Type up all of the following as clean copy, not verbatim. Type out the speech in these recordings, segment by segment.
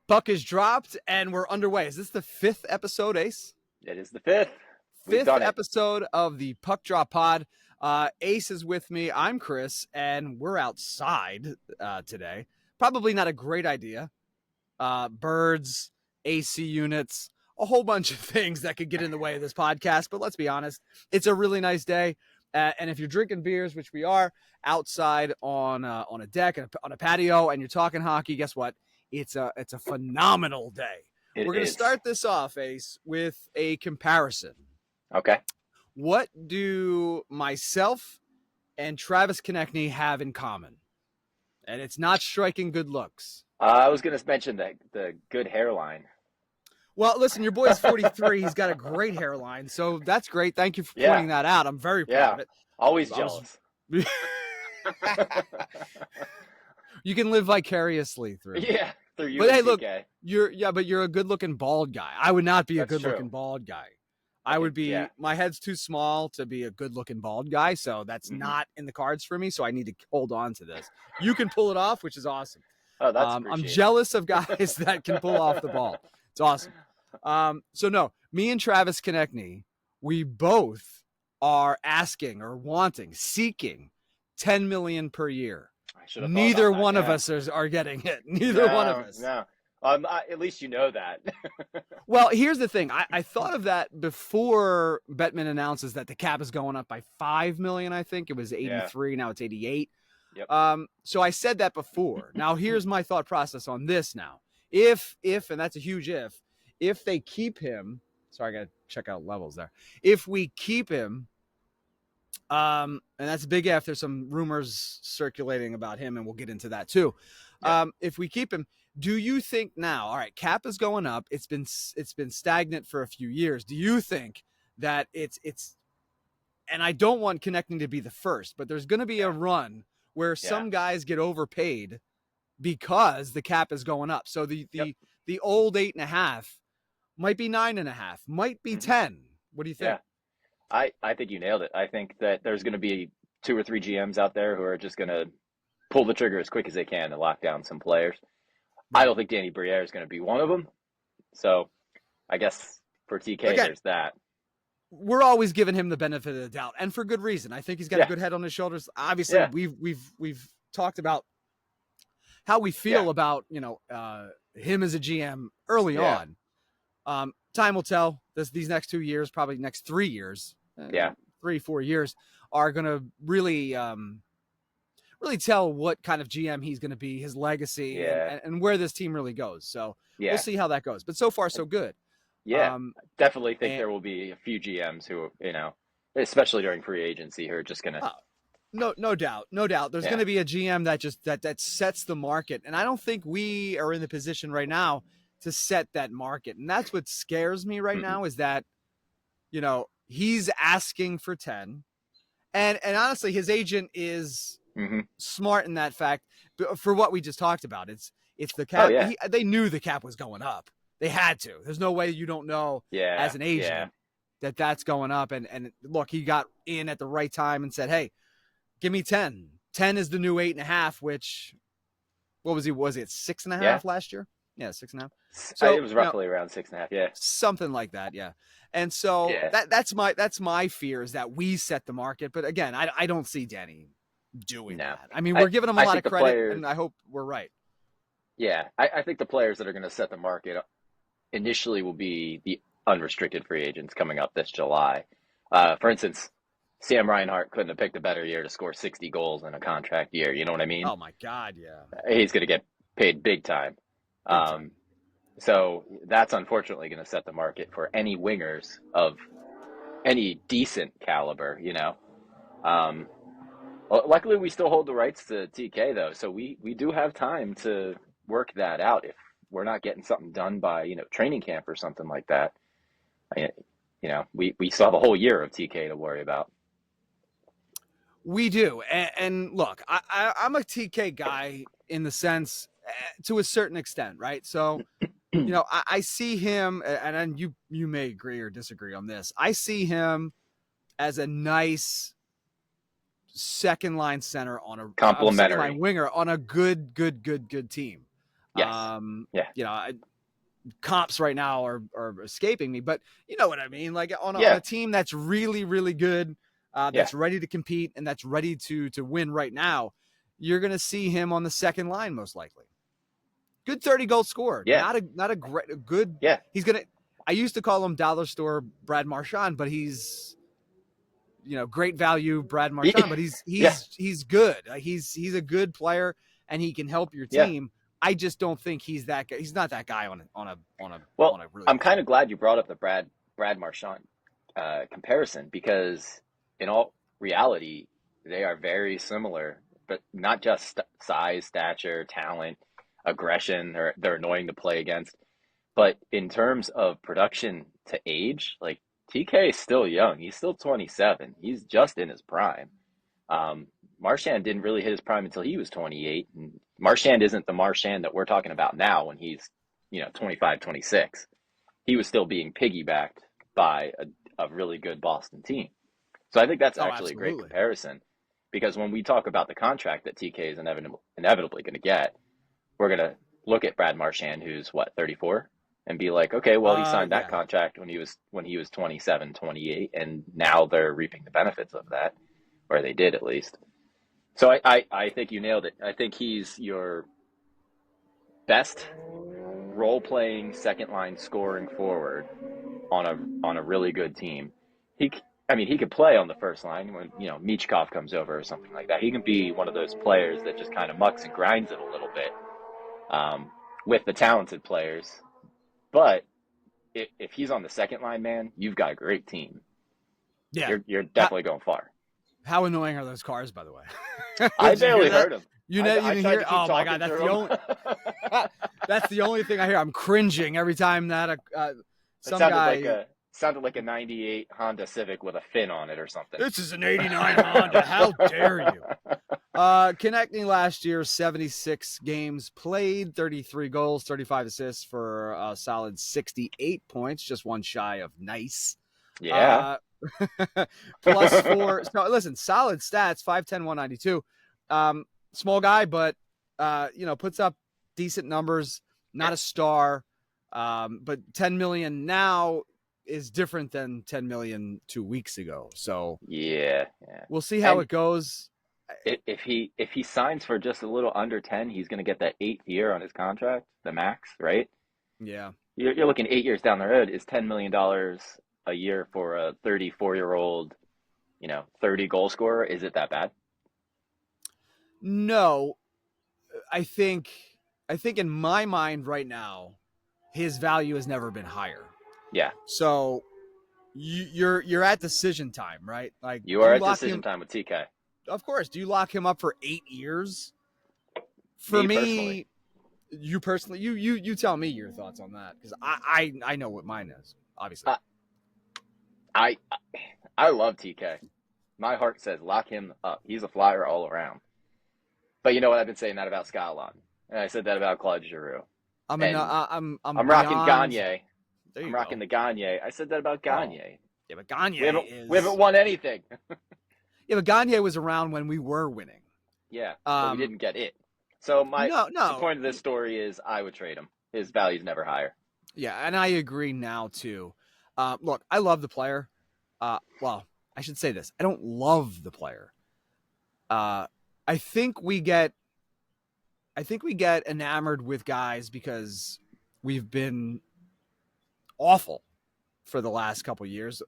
Puck is dropped, and we're underway. Is this the 5th episode, Ace? It is the 5th. We've done it. Episode of the Puck Drop Pod. Ace is with me. I'm Chris, and we're outside today. Probably not a great idea. Birds, AC units, a whole bunch of things that could get in the way of this podcast. But let's be honest, it's a really nice day. And if you're drinking beers, which we are, outside on a deck, on a patio, and you're talking hockey, guess what? It's a phenomenal day. We're going to start this off, Ace, with a comparison. Okay. What do myself and Travis Konecny have in common? And it's not striking good looks. I was going to mention the good hairline. Well, listen, your boy's 43. He's got a great hairline, so that's great. Thank you for pointing that out. I'm very proud of it. Always jealous. You can live vicariously through. Yeah, through you. But hey, look, you're a good-looking bald guy. I would not be a good-looking bald guy. I would be. Yeah. My head's too small to be a good-looking bald guy, so that's not in the cards for me. So I need to hold on to this. You can pull it off, which is awesome. Oh, that's I'm jealous of guys that can pull off the ball. It's awesome. So no, me and Travis Konecny, we both are asking or seeking $10 million per year. Neither one of us are getting it. Neither one of us. No. At least you know that. Well, here's the thing. I thought of that before Bettman announces that the cap is going up by $5 million. I think it was 83. Now it's 88. Yep. So I said that before. Now here's my thought process on this. Now, if and that's a huge if they keep him. Sorry, I got to check out levels there. If we keep him. And that's a big if. There's some rumors circulating about him, and we'll get into that too. Yeah. If we keep him, do you think now? All right, cap is going up. It's been stagnant for a few years. Do you think that it's? And I don't want Konecny to be the first, but there's going to be a run where some guys get overpaid because the cap is going up. So the old 8.5 might be 9.5, might be 10. What do you think? Yeah. I think you nailed it. I think that there's going to be 2 or 3 GMs out there who are just going to pull the trigger as quick as they can to lock down some players. Right. I don't think Danny Briere is going to be one of them. So I guess for TK, there's that. We're always giving him the benefit of the doubt, and for good reason. I think he's got a good head on his shoulders. Obviously, we've talked about how we feel about him as a GM early on. Time will tell. These next 2 years, probably next 3 years, 3-4 years, are going to really tell what kind of GM he's going to be, his legacy, and where this team really goes. So we'll see how that goes. But so far, so good. Yeah, definitely think there will be a few GMs who, especially during free agency, who are just going to. No doubt. There's going to be a GM that sets the market, and I don't think we are in the position right now to set that market. And that's what scares me right now is that, he's asking for 10 and honestly, his agent is smart in that fact for what we just talked about. It's the cap. They knew the cap was going up. They had to. There's no way you don't know as an agent that that's going up. And look, he got in at the right time and said, hey, give me 10. 10 is the new 8.5, which what was he? Was it 6.5 last year? Yeah, 6.5. So it was roughly around 6.5. Yeah, something like that. Yeah, and so that's my fear is that we set the market. But again, I don't see Danny doing that. I mean, we're giving him a lot of credit, and I hope we're right. Yeah, I think the players that are going to set the market initially will be the unrestricted free agents coming up this July. For instance, Sam Reinhart couldn't have picked a better year to score 60 goals in a contract year. You know what I mean? Oh my God, yeah. He's going to get paid big time. So that's unfortunately going to set the market for any wingers of any decent caliber, luckily we still hold the rights to TK though. So we do have time to work that out if we're not getting something done by, training camp or something like that. We still have a whole year of TK to worry about. We do. And look, I'm a TK guy in the sense to a certain extent, right? So, I see him, and you may agree or disagree on this. I see him as a nice second line center on a complimentary second line winger on a good team. Yes. Yeah. You know, comps right now are escaping me, but you know what I mean? Like on Yeah. a team that's really, really good, Yeah. that's ready to compete and that's ready to win right now, you're going to see him on the second line most likely. Good 30-goal scorer. Yeah. Not a great, a good. Yeah. He's going to, I used to call him dollar store Brad Marchand, but he's, you know, great value Brad Marchand, but Yeah. he's good. He's a good player and he can help your Yeah. team. I just don't think he's that guy. He's not that guy on Well, a really I'm good team. kind of glad you brought up the Brad Marchand comparison, because in all reality, they are very similar, but not just size, stature, talent, aggression. They're annoying to play against. But in terms of production to age, like TK is still young. He's still 27. He's just in his prime. Marchand didn't really hit his prime until he was 28. And Marchand isn't the Marchand that we're talking about now when he's, 25, 26. He was still being piggybacked by a really good Boston team. So I think that's Oh, actually a great absolutely. comparison, because when we talk about the contract that TK is inevitably going to get, we're going to look at Brad Marchand, who's what, 34, and be like, okay, well, he signed that Yeah. contract when he was 27, 28, and now they're reaping the benefits of that, or they did at least. So I think you nailed it. I think he's your best role playing second line scoring forward on a really good team. He I mean, he could play on the first line when, Michkov comes over or something like that. He can be one of those players that just kind of mucks and grinds it a little bit, with the talented players. But if he's on the second line, man, you've got a great team. Yeah. You're How, definitely going far. how annoying are those cars, by the way? I Did you hear barely that? heard him. You I, know, you I didn't tried hear? to keep Oh my God, talking that's the through only. him. That's the only thing I hear. I'm cringing every time that It some guy. sounded like a '98 Honda Civic with a fin on it or something. This is an '89 Honda. How dare you? Konecny last year, 76 games played, 33 goals, 35 assists for a solid 68 points, just one shy of nice. Yeah. Uh, plus four. So listen, solid stats, 5'10", 192. Small guy, but puts up decent numbers. Not a star, but 10 million now is different than 10 million 2 weeks ago. So Yeah, yeah. we'll see how And it goes. if he signs for just a little under 10, he's going to get that 8th year on his contract, the max, right? Yeah. You're looking 8 years down the road. Is $10 million a year for a 34-year-old, 30 goal scorer? Is it that bad? No, I think in my mind right now, his value has never been higher. Yeah, So you're at decision time, right? Like, you do are you at lock decision him? time with TK. Of course. Do you lock him up for 8 years? For Me personally, me, you personally, you tell me your thoughts on that, because I know what mine is. Obviously, I I love TK. My heart says lock him up. He's a flyer all around. But you know what? I've been saying that about Scott Laughton, and I said that about Claude Giroux. And I'm I'm rocking beyond. Gagne. There you I'm go. rocking the Gagne. I said that about Oh, Gagne. yeah, but Gagne We haven't won anything. yeah, but Gagne was around when we were winning. Yeah, but we didn't get it. So the No, point of this story is I would trade him. His value's never higher. yeah, and I agree now too. Look, I love the player. Well, I should say this: I don't love the player. I think we get enamored with guys because we've been awful for the last couple of years,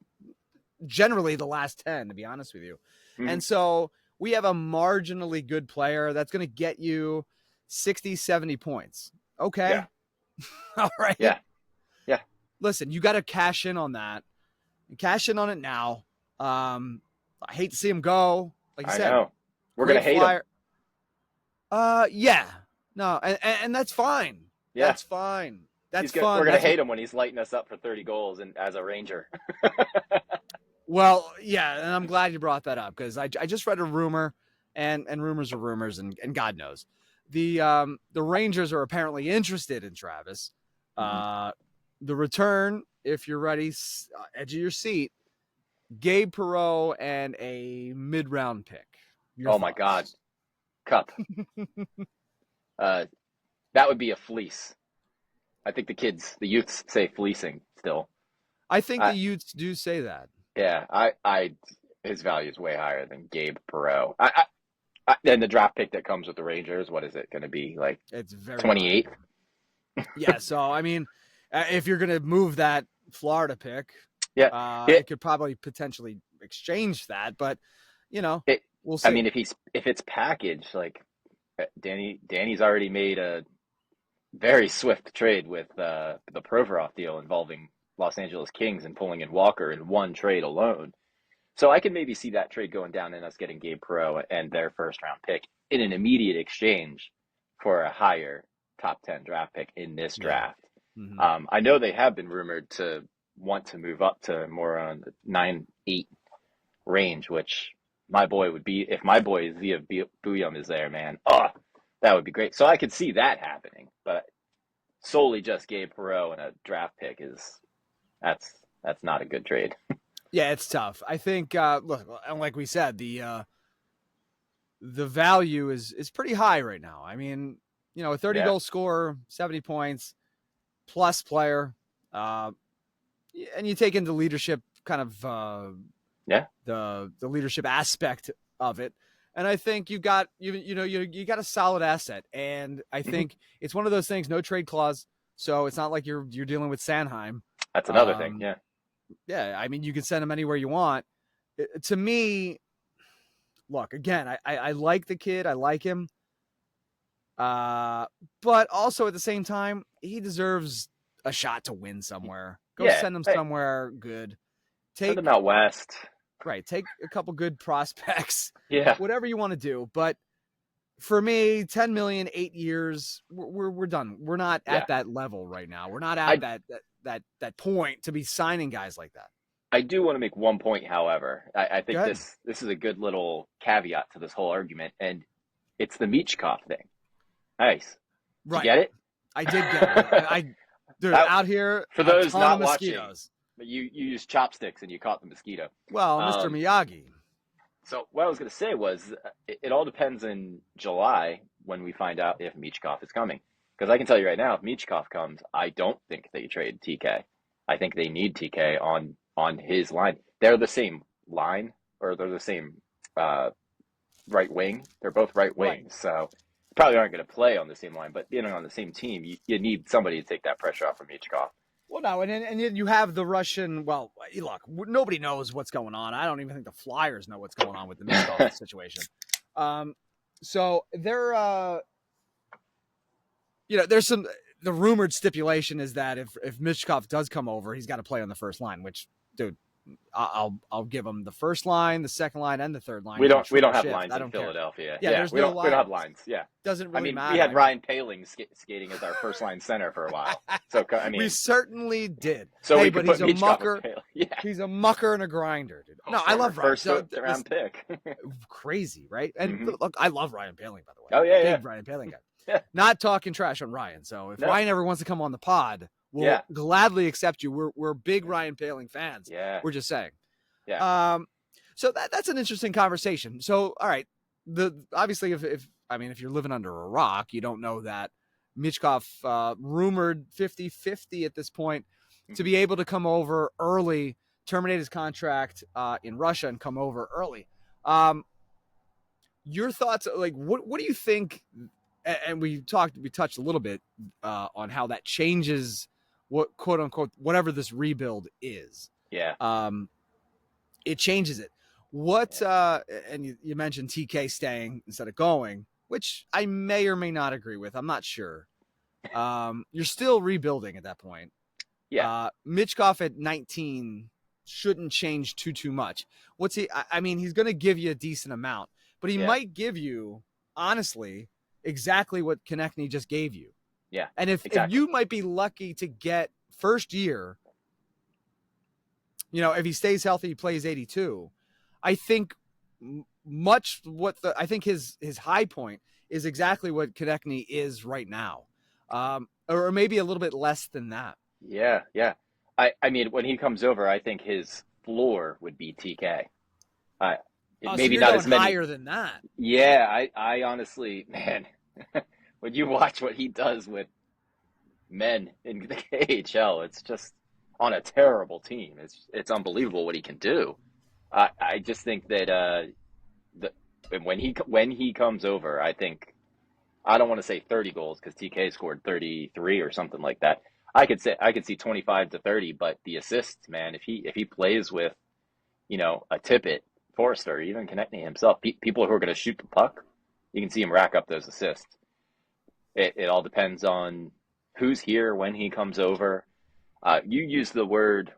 generally the last 10, to be honest with you. Mm-hmm. And so we have a marginally good player that's going to get you 60, 70 points. Okay. Yeah. All right. Yeah. Yeah. Listen, you got to cash in on that. Cash in on it now. I hate to see him go. Like you I said, know. We're going to hate him. Yeah. No, and that's fine. Yeah. That's fine. That's fun. We're going to hate him when he's lighting us up for 30 goals and as a Ranger. Well, yeah, and I'm glad you brought that up, because I just read a rumor, and rumors are rumors, and God knows. The Rangers are apparently interested in Travis. The return, if you're ready, edge of your seat, Gabe Perreault and a mid-round pick. Your Oh thoughts? my God. Cup. That would be a fleece. I think the youths say fleecing still. I think I, the Utes do say that. yeah, his value is way higher than Gabe Perreault. And the draft pick that comes with the Rangers, what is it going to be, like It's very high. 28th? Yeah, so I mean, if you're going to move that Florida pick, Yeah, it, it could probably potentially exchange that, but it. we'll I mean, see. if it's packaged, like Danny's already made a very swift trade with the Provorov deal involving Los Angeles Kings and pulling in Walker in one trade alone. So I can maybe see that trade going down and us getting Gabe Perreault and their first round pick in an immediate exchange for a higher top 10 draft pick in this Yeah. draft. Mm-hmm. I know they have been rumored to want to move up to more on the 9-8 range, which my boy would be, if my boy Zia Buyum is there, man, that would be great. So I could see that happening, but solely just Gabe Perreault and a draft pick that's that's not a good trade. Yeah, it's tough. I think look, like we said, the value is pretty high right now. I mean, a 30 Yeah. goal scorer, 70 points plus player, uh, and you take into leadership kind of Yeah. the leadership aspect of it. And I think you got you got a solid asset, and I think it's one of those things. No trade clause, so it's not like you're dealing with Sanheim. That's another thing. Yeah. Yeah, I mean, you can send him anywhere you want. To me, look, again, I like the kid. I like him. But also at the same time, he deserves a shot to win somewhere. Go Yeah. send him Hey, somewhere good. send them Take out west. take a couple good prospects, Yeah. whatever you want to do. But for me, 10 million, 8 years, we're done. We're not Yeah. at that level right now. We're not at I that point to be signing guys like that. I do want to make one point, however. I Go think ahead. this is a good little caveat to this whole argument, and it's the Michkov thing. Nice. Did you Right. get it? I did get it. Dude, That- out here, for a those ton not of watching, mosquitoes. but you used chopsticks and you caught the mosquito. Well, Mr. Um, Miyagi. so what I was going to say was it all depends in July when we find out if Michkov is coming. Because I can tell you right now, if Michkov comes, I don't think they trade TK. I think they need TK on his line. They're the same line, or they're the same right wing. They're both right Right. wings, so probably aren't going to play on the same line. But being on the same team, you need somebody to take that pressure off from Michkov. Well, no, and you have the Russian. Well, look, nobody knows what's going on. I don't even think the Flyers know what's going on with the Michkov situation. So they're, there's some. The rumored stipulation is that if Michkov does come over, he's got to play on the first line. Which, dude, I'll give him the first line, the second line, and the third line. We don't have shift. lines I in don't care. Philadelphia. Yeah, there's we no don't have lines. lines. Yeah, Doesn't really I mean, matter. we had Ryan Paling skating as our first line center for a while. So I mean, we certainly did. so hey, we but could he's put a Michkov mucker. with Paling. Yeah, He's a mucker and a grinder, dude. No, I love Ryan. first round pick. Crazy, right? And Mhm. look, I love Ryan Paling, by the way. Oh, yeah, Big yeah. Ryan Paling guy. Yeah. Not talking trash on Ryan. So if No. Ryan ever wants to come on the pod, we'll gladly accept you. We're big Ryan Paling fans. Yeah. We're just saying. Yeah. So that's an interesting conversation. So all right, obviously if you're living under a rock, you don't know that Michkov rumored 50-50 at this point to be able to come over early, terminate his contract in Russia and come over early. Your thoughts, like what do you think? And we touched a little bit on how that changes what quote unquote whatever this rebuild is. Yeah. It changes it. What and you mentioned TK staying instead of going, which I may or may not agree with. I'm not sure. You're still rebuilding at that point. Yeah. Michkov at 19 shouldn't change too much. What's he? I mean, he's going to give you a decent amount, but he might give you, honestly, exactly what Konecny just gave you. Yeah. And if you might be lucky to get first year, if he stays healthy, he plays 82. I think I think his high point is exactly what Konecny is right now, or maybe a little bit less than that. Yeah. Yeah. I mean, when he comes over, I think his floor would be TK. Maybe so not as many higher than that. Yeah. I honestly, man, when you watch what he does with men in the KHL, it's just on a terrible team. It's unbelievable what he can do. I just think that the when he comes over, I think I don't want to say 30 goals because TK scored 33 or something like that. I could see 25 to 30, but the assists, man, if he plays with, a Tippett, Forrester, even Konecny himself, people who are going to shoot the puck, you can see him rack up those assists. It all depends on who's here when he comes over. You used the word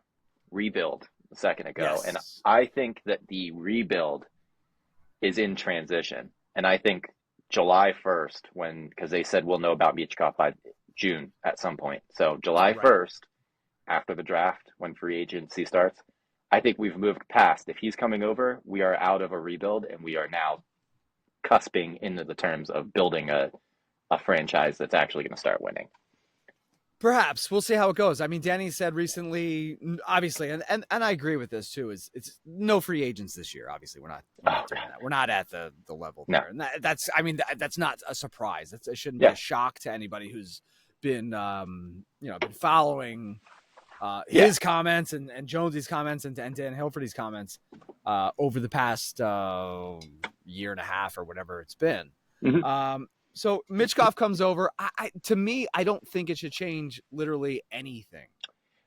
rebuild a second ago, and Yes. I think that the rebuild is in transition. And I think July 1st, because they said we'll know about Michkov by June at some point. So July Right. 1st, after the draft, when free agency starts, I think we've moved past. If he's coming over, we are out of a rebuild, and we are now cusping into the terms of building a franchise that's actually going to start winning. Perhaps we'll see how it goes. I mean, Danny said recently, obviously, and I agree with this too. It's no free agents this year. Obviously, we're not doing that. We're not at the level there, and that's not a surprise. It shouldn't be a shock to anybody who's been been following his comments and Jonesy's comments and Dan Hilferty's comments over the past year and a half or whatever it's been. Mm-hmm. So Michkov comes over. To me, I don't think it should change literally anything.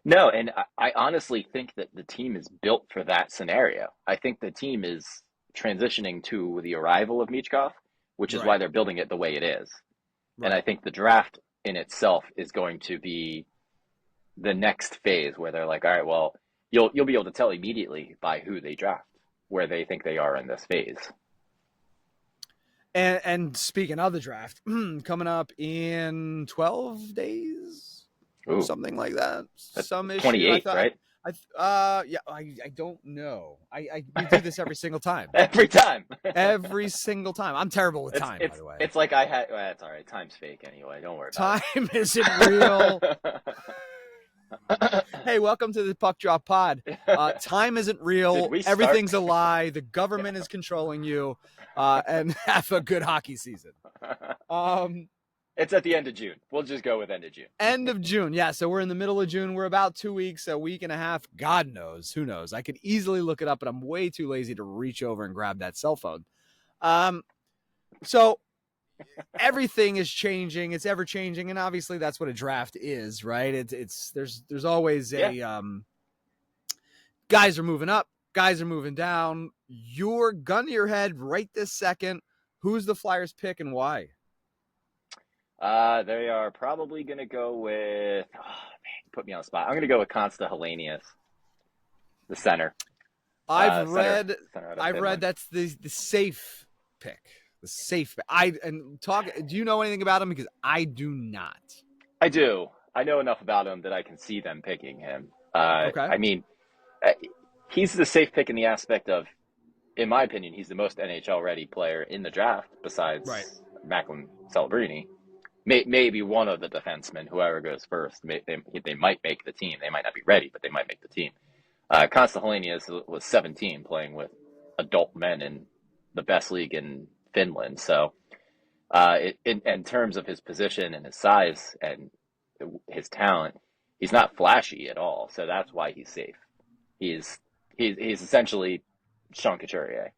No, and I honestly think that the team is built for that scenario. I think the team is transitioning to the arrival of Michkov, which is why they're building it the way it is. Right. And I think the draft in itself is going to be the next phase where they're like, all right, well, you'll be able to tell immediately by who they draft where they think they are in this phase. And speaking of the draft, coming up in 12 days, something like that. That's some 28, right? I don't know. We do this every single time. Every single time. I'm terrible with time, by the way. It's like it's all right. Time's fake anyway. Don't worry about it. Time isn't real. Hey, welcome to the Puck Drop Pod. Time isn't real. Everything's a lie. The government is controlling you. And have a good hockey season. It's at the end of June. We'll just go with end of June. End of June. Yeah, so we're in the middle of June. We're about 2 weeks, a week and a half. God knows. Who knows? I could easily look it up, but I'm way too lazy to reach over and grab that cell phone. So everything is changing. It's ever changing, and obviously that's what a draft is, right? There's always guys are moving up, guys are moving down. Your gun to your head right this second. Who's the Flyers pick and why? They are probably going to go with. Oh, man, put me on the spot. I'm going to go with Konecny, the center. I've read that's the safe pick. The safe. Do you know anything about him? Because I do not. I do. I know enough about him that I can see them picking him. Okay. I mean, he's the safe pick in the aspect of, in my opinion, he's the most NHL-ready player in the draft besides Macklin Celebrini. Maybe one of the defensemen, whoever goes first, they might make the team. They might not be ready, but they might make the team. Konecny was 17 playing with adult men in the best league in Finland. So in terms of his position and his size and his talent, he's not flashy at all. So that's why he's safe. He's essentially Sean Couturier.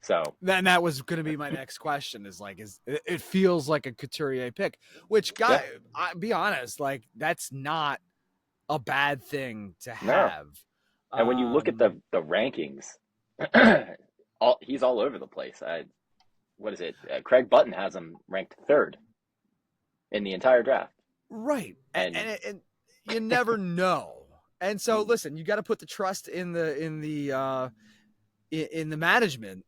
So then that was going to be my next question it feels like a Couturier pick, which I'll be honest, that's not a bad thing to have. No. And when you look at the rankings, he's all over the place. What is it? Craig Button has him ranked 3rd in the entire draft. Right. And you never know. And so listen, you got to put the trust in the management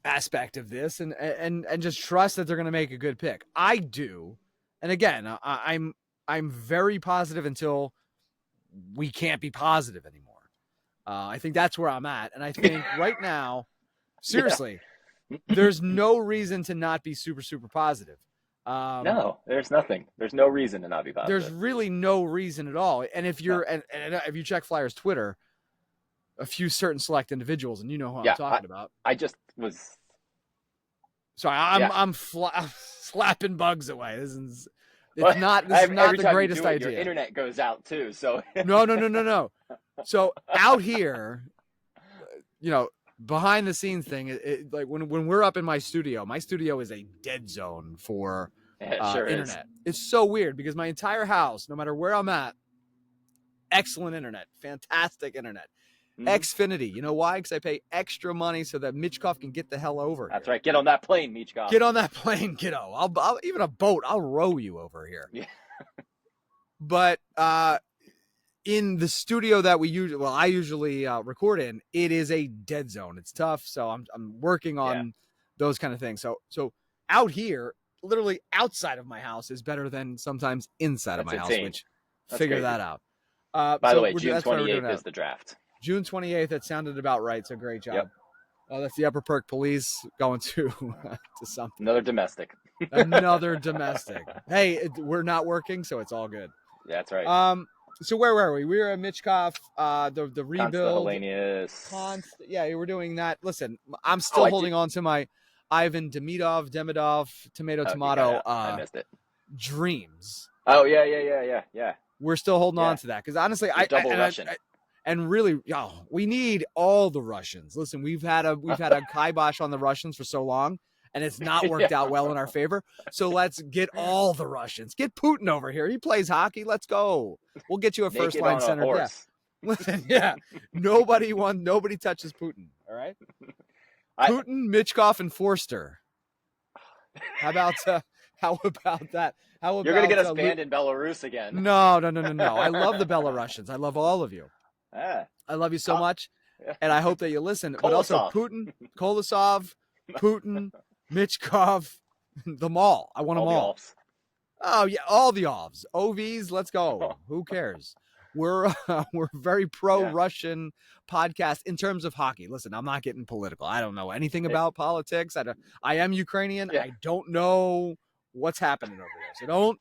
aspect of this and just trust that they're going to make a good pick. I do. And again, I'm very positive until we can't be positive anymore. I think that's where I'm at. And I think right now, seriously, there's no reason to not be super, super positive. No, there's nothing. There's no reason to not be positive. There's really no reason at all. And if you're and if you check Flyers Twitter, a few certain select individuals, and you know who I'm talking about. I just was Sorry, I'm slapping bugs away. This is Well, not every the time greatest you do it, idea. your internet goes out too. So No. So out here, behind the scenes thing, like when we're up in my studio is a dead zone for it sure internet. It's so weird because my entire house, no matter where I'm at, excellent internet, fantastic internet. Xfinity. You know why? Because I pay extra money so that Michkov can get the hell over That's here. right. Get on that plane, Michkov. Get on that plane, kiddo. I'll even a boat. I'll row you over here. Yeah. But in the studio that I usually record in, it is a dead zone. It's tough, so I'm working on those kind of things. So out here, literally outside of my house, is better than sometimes inside of my house. Which figure crazy. that out. By the way, June 28th is the draft. June 28th. That sounded about right. So great job. Yep. Oh, that's the Upper Perk Police going to something. Another domestic. Another domestic. Hey, we're not working, so it's all good. Yeah, that's right. So where were we? We were at Michkov, the rebuild. Yeah, we're doing that. Listen, I'm still holding on to my Ivan Demidov, tomato. I missed it. Dreams. Oh yeah. We're still holding on to that because honestly, double Russian. And really, we need all the Russians. Listen, we've had a kibosh on the Russians for so long, and it's not worked out well in our favor. So let's get all the Russians. Get Putin over here. He plays hockey. Let's go. We'll get you a first line center. Yeah. Listen, nobody touches Putin. All right. Putin, Michkov, and Forster. How about that? How about you're gonna get us banned in Belarus again? No. I love the Belarusians. I love all of you. I love you so much, and I hope that you listen. But also Putin, Kolosov, Putin, Michkov, them all. I want them all. Oh yeah, all the ovs, OVs. Let's go. Who cares? We're very pro-Russian podcast in terms of hockey. Listen, I'm not getting political. I don't know anything about politics. I am Ukrainian. I don't know what's happening over there. So don't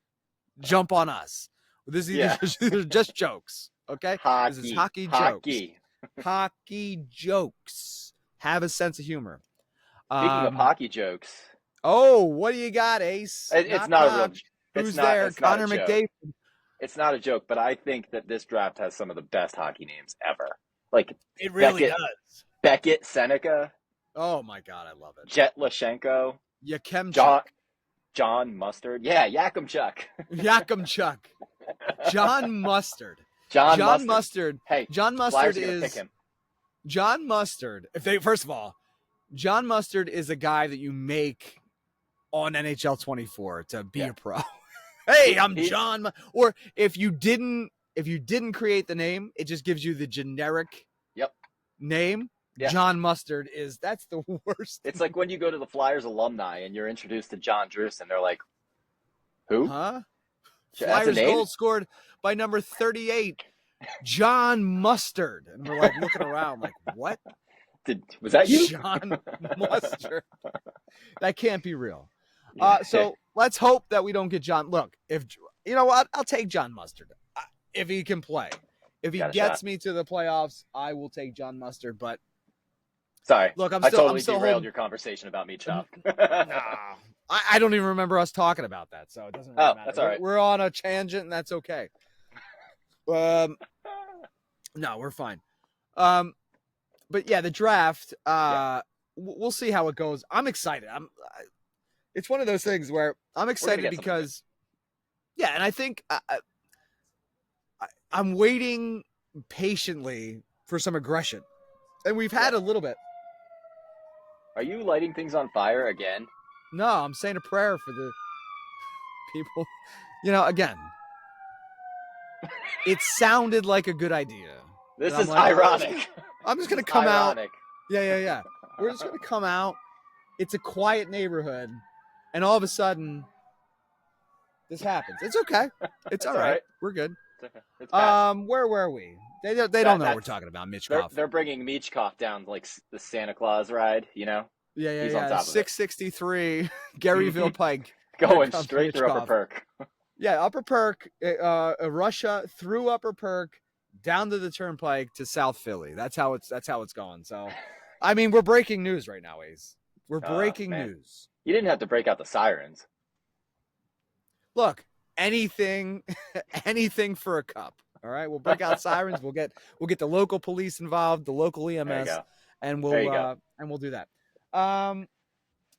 jump on us. This is just jokes. Okay? This is hockey jokes. Hockey jokes. Have a sense of humor. Speaking of hockey jokes. Oh, what do you got, Ace? It's not a real joke. Who's there? Connor McDavid. It's not a joke, but I think that this draft has some of the best hockey names ever. Like it really does. Beckett, Seneca. Oh my God, I love it. Jet Lashenko. Yakemchuk. John Mustard. Yeah, Yakemchuk. Yakemchuk. John Mustard. John Mustard. Hey, John Mustard is John Mustard. First of all, John Mustard is a guy that you make on NHL 24 to be a pro. Hey, I'm John. Or if you didn't create the name, it just gives you the generic name. Yeah. John Mustard that's the worst. It's like when you go to the Flyers alumni and you're introduced to John Druce and they're like, who? Huh? Flyers goal scored by number 38, John Mustard. And we're like looking around like, what? Was that you? John Mustard. That can't be real. So let's hope that we don't get John. Look, if you know what, I'll take John Mustard if he can play. If he gets me to the playoffs, I will take John Mustard. But sorry, look, I totally derailed your conversation about Michkov. I don't even remember us talking about that, so it doesn't really matter. That's all right. We're on a tangent, and that's okay. No, we're fine. But yeah, the draft. We'll see how it goes. I'm excited. It's one of those things where I'm excited because, and I think I'm waiting patiently for some aggression, and we've had a little bit. Are you lighting things on fire again? No, I'm saying a prayer for the people. Again, it sounded like a good idea. This is ironic. I'm just going to come out. Yeah. We're just going to come out. It's a quiet neighborhood. And all of a sudden, this happens. It's okay. It's all right. We're good. It's where were we? They don't know what we're talking about. Michkov. They're bringing Michkov down like the Santa Claus ride, Yeah. He's on top of 663 Garyville Pike. Going straight through Upper Perk. Yeah, Upper Perk, Russia through Upper Perk, down to the Turnpike to South Philly. That's how it's going. So, I mean, we're breaking news right now, Ace. We're breaking news. You didn't have to break out the sirens. Look, anything, anything for a cup. All right, we'll break out sirens. We'll get the local police involved, the local There you EMS, go. and There you go. we'll do that.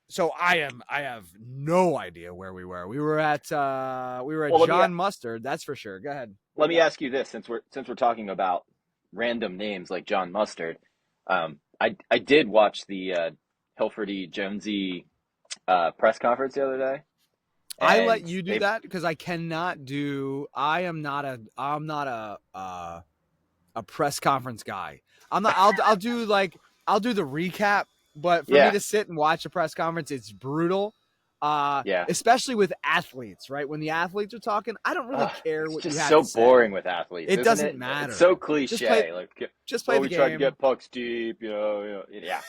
So I have no idea where we were. We were at Well, John Mustard, that's for sure. Go ahead. let me ask you this, since we're talking about random names like John Mustard. I did watch the Hilferty Jonesy press conference the other day. I let you do that because I cannot do. I'm not a press conference guy. I'm not. I'll do the recap, but for me to sit and watch a press conference, it's brutal. Especially with athletes, right? When the athletes are talking, I don't really care what you have to say. It's just so boring with athletes. It doesn't matter. It's so cliche. Just play the we game. tried to get pucks deep, Yeah.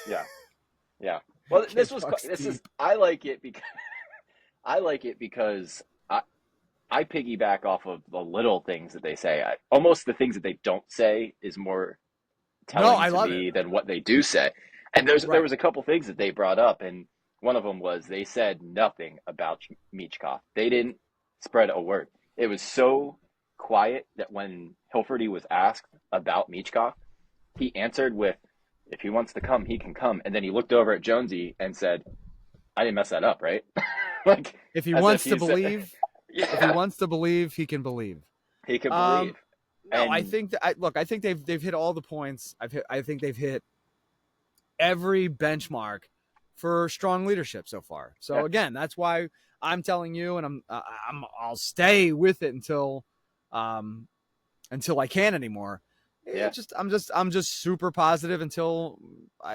Well, this is. I like it because I piggyback off of the little things that they say. Almost the things that they don't say is more telling to me than what they do say. And there was a couple things that they brought up, and one of them was they said nothing about Michkov. They didn't spread a word. It was so quiet that when Hilferty was asked about Michkov, he answered with, "If he wants to come, he can come." And then he looked over at Jonesy and said, "I didn't mess that up, right?" Like, if he wants to believe, if he wants to believe, he can believe. He can believe. No, I think that I think they've hit all the points. I think they've hit every benchmark for strong leadership so far. So again, that's why I'm telling you, and I'll stay with it until I can't anymore. Yeah. I'm just super positive until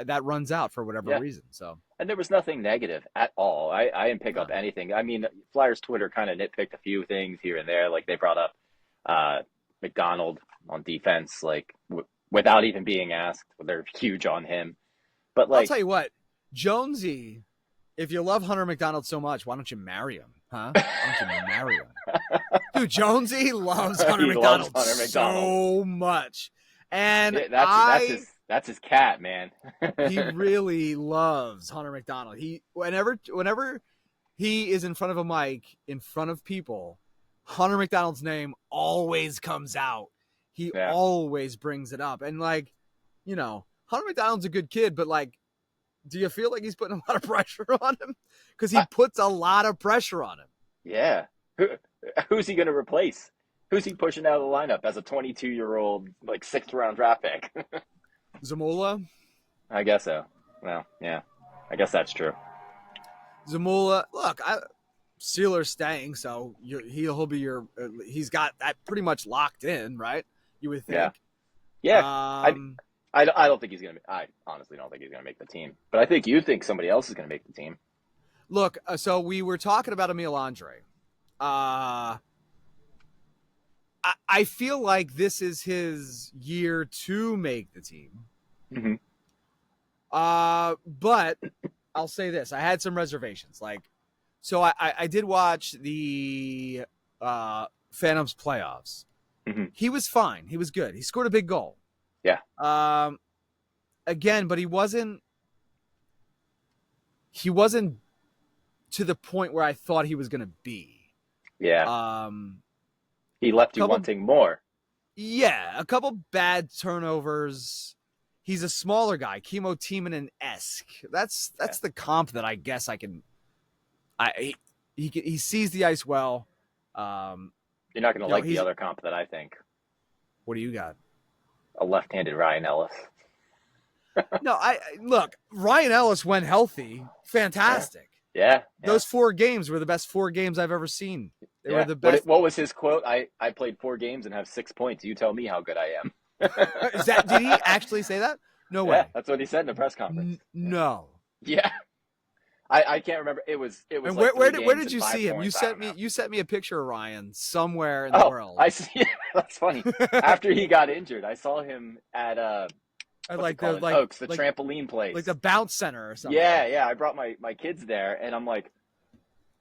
that runs out for whatever reason. So. And there was nothing negative at all. I didn't pick up anything. I mean, Flyers Twitter kind of nitpicked a few things here and there. Like they brought up McDonald on defense, like without even being asked. They're huge on him. But like, I'll tell you what, Jonesy, if you love Hunter McDonald so much, why don't you marry him? Huh? Why don't you marry him? Dude, Jonesy loves Hunter McDonald so much. And that's his cat, man. He really loves Hunter McDonald. Whenever he is in front of a mic, in front of people, Hunter McDonald's name always comes out. He always brings it up. And Hunter McDonald's a good kid, but do you feel like he's putting a lot of pressure on him? Because he puts a lot of pressure on him. Yeah. Who's he going to replace? Who's he pushing out of the lineup as a 22-year-old, 6th round draft pick? Zamula? I guess so. Well, yeah. I guess that's true. Zamula, look, Sealer's staying, so he'll be he's got that pretty much locked in, right? You would think. Yeah. I don't think he's going to I honestly don't think he's going to make the team. But I think you think somebody else is going to make the team. Look, so we were talking about Emil Andre. I feel like this is his year to make the team. Mm-hmm. But I'll say this. I had some reservations. So I did watch the Phantoms playoffs. Mm-hmm. He was fine. He was good. He scored a big goal. Yeah. Again, but he wasn't to the point where I thought he was going to be. Yeah. He left you wanting more. Yeah, a couple bad turnovers. He's a smaller guy, Kimmo Timonen-esque. That's the comp that I guess I can. He sees the ice well. You're not going to like the other comp that I think. What do you got? A left-handed Ryan Ellis. No, look. Ryan Ellis, when healthy, fantastic. Yeah. Those 4 games were the best 4 games I've ever seen. They were the best. What was his quote? I played 4 games and have 6 points. You tell me how good I am. Did he actually say that? No way. That's what he said in the press conference. No. Yeah. I can't remember. It was. And where did you see him? You sent me a picture of Ryan somewhere in the world. I see. That's funny. After he got injured, I saw him at Oaks, the trampoline place, like the bounce center or something. Yeah. I brought my kids there, and I'm like,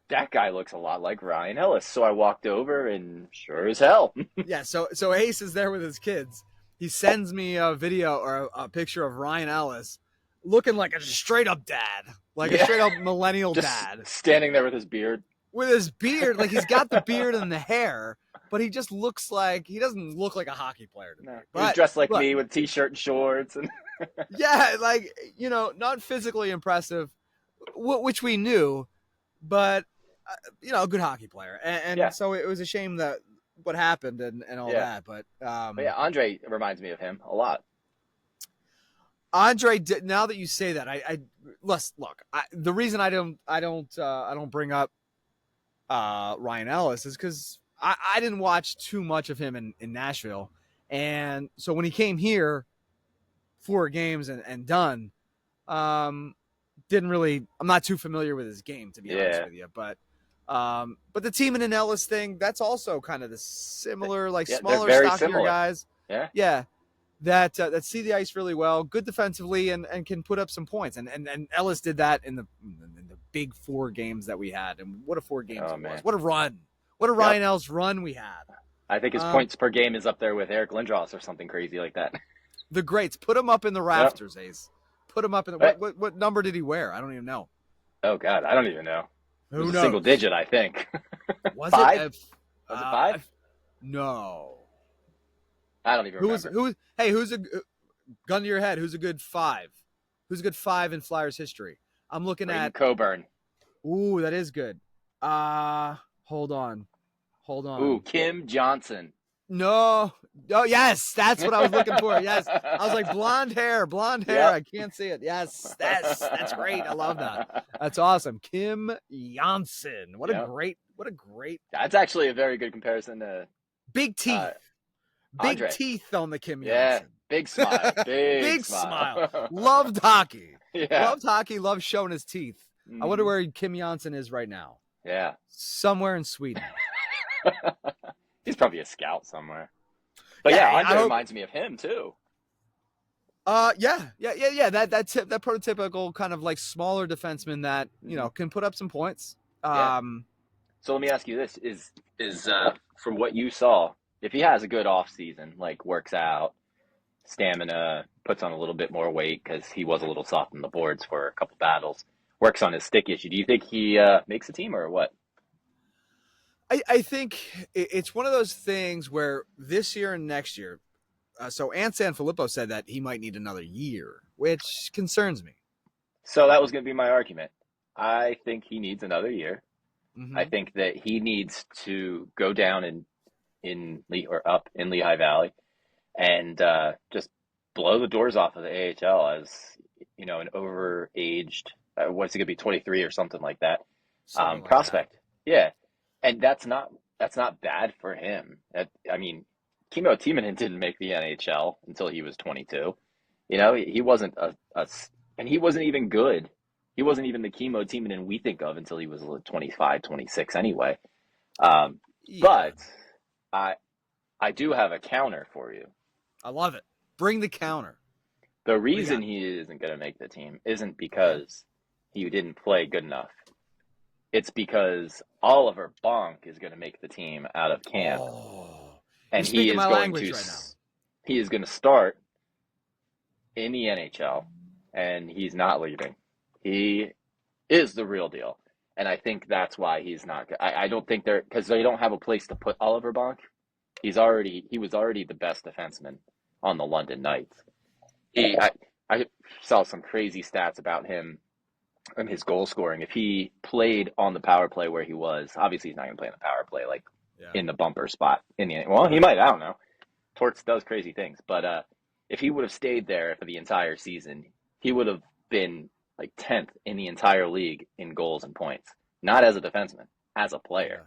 that guy looks a lot like Ryan Ellis. So I walked over, and sure as hell. Yeah. So Ace is there with his kids. He sends me a video or a picture of Ryan Ellis looking like a straight up dad, like a Yeah. straight up millennial Just dad standing there with his beard. with his beard. Like he's got the beard and the hair, but he just looks like he doesn't look like a hockey player to me. No. He was But dressed like look, me with t-shirt and shorts and yeah, like not physically impressive, which we knew, but a good hockey player, yeah. and so it was a shame that what happened and all Yeah. that. But But yeah, Andre reminds me of him a lot. Andre, now that you say that, look. The reason I don't bring up Ryan Ellis is because I didn't watch too much of him in Nashville, and so when he came here, 4 games and done, didn't really. I'm not too familiar with his game, to be honest Yeah. with you, but the Tiemann and Ellis thing, that's also kind of the similar, like Yeah, they're smaller, very stockier similar. guys. Yeah. Yeah, that see the ice really well, good defensively, and can put up some points. And Ellis did that in the big 4 games that we had. And what a 4 games it man. was. What a run. What a Ryan Ellis run we had. I think his points per game is up there with Eric Lindros or something crazy like that. The greats. Put him up in the rafters, Ace. Put him up in the what number did he wear? I don't even know. Oh God, I don't even know. Who it was knows? A single digit, I think. Was 5? it? Was it 5? No. I don't even remember. Who's a gun to your head? Who's a good 5? Who's a good 5 in Flyers history? I'm looking Braden at Coburn. Ooh, that is good. Hold on. Ooh, Kim Johnson. No. Oh, yes, that's what I was looking for. Yes, I was like blonde hair. Yep. I can't see it. Yes, that's great. I love that. That's awesome. Kim Johnson. What a great. That's actually a very good comparison to big teeth. Big Andre. Teeth on the Kim Yeah, Johnson. big smile. Big smile. Loved hockey. Yeah. Loved hockey. Loved showing his teeth. Mm-hmm. I wonder where Kim Johnson is right now. Yeah. Somewhere in Sweden. He's probably a scout somewhere. But yeah, Andre reminds me of him too. Yeah. That prototypical kind of like smaller defenseman that can put up some points. So let me ask you this: is from what you saw, if he has a good off season, like works out, stamina, puts on a little bit more weight because he was a little soft on the boards for a couple battles, works on his stick issue, do you think he makes a team or what? I think it's one of those things where this year and next year, so Ant Sanfilippo said that he might need another year, which concerns me. So that was going to be my argument. I think he needs another year. Mm-hmm. I think that he needs to go down or up in Lehigh Valley and just blow the doors off of the AHL as, an overaged, what's it going to be, 23 or something like that, prospect. That. Yeah. And that's not bad for him. Kimmo Timonen didn't make the NHL until he was 22. He wasn't and he wasn't even good. He wasn't even the Kimmo Timonen we think of until he was 25, 26 anyway. But I do have a counter for you. I love it. Bring the counter. The reason he isn't going to make the team isn't because he didn't play good enough. It's because Oliver Bonk is going to make the team out of camp. And he is going to start in the NHL, and he's not leaving. He is the real deal. And I think that's why he's not good. I don't think because they don't have a place to put Oliver Bonk. He was already the best defenseman on the London Knights. I saw some crazy stats about him and his goal scoring. If he played on the power play where he was, obviously he's not going to play on the power play in the bumper spot. He might. I don't know. Torts does crazy things, but if he would have stayed there for the entire season, he would have been 10th in the entire league in goals and points. Not as a defenseman, as a player.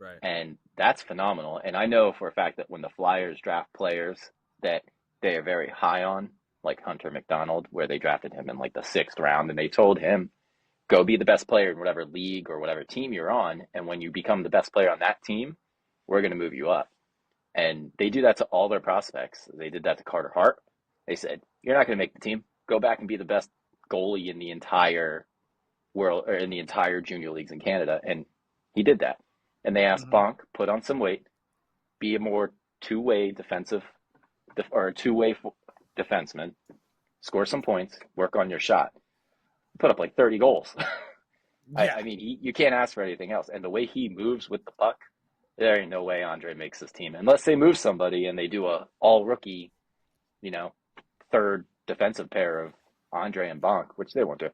Yeah. Right. And that's phenomenal. And I know for a fact that when the Flyers draft players that they are very high on, like Hunter McDonald, where they drafted him in the 6th round, and they told him, go be the best player in whatever league or whatever team you're on, and when you become the best player on that team, we're going to move you up. And they do that to all their prospects. They did that to Carter Hart. They said, you're not going to make the team. Go back and be the best goalie in the entire world, or in the entire junior leagues in Canada. And he did that. And they asked Bonk, put on some weight, be a more two-way defensive, or a two-way defenseman, score some points, work on your shot. Put up like 30 goals. Yeah. I mean, you can't ask for anything else. And the way he moves with the puck, there ain't no way Andre makes this team unless they move somebody and they do a all rookie, you know, third defensive pair of Andre and Bonk, which they won't do.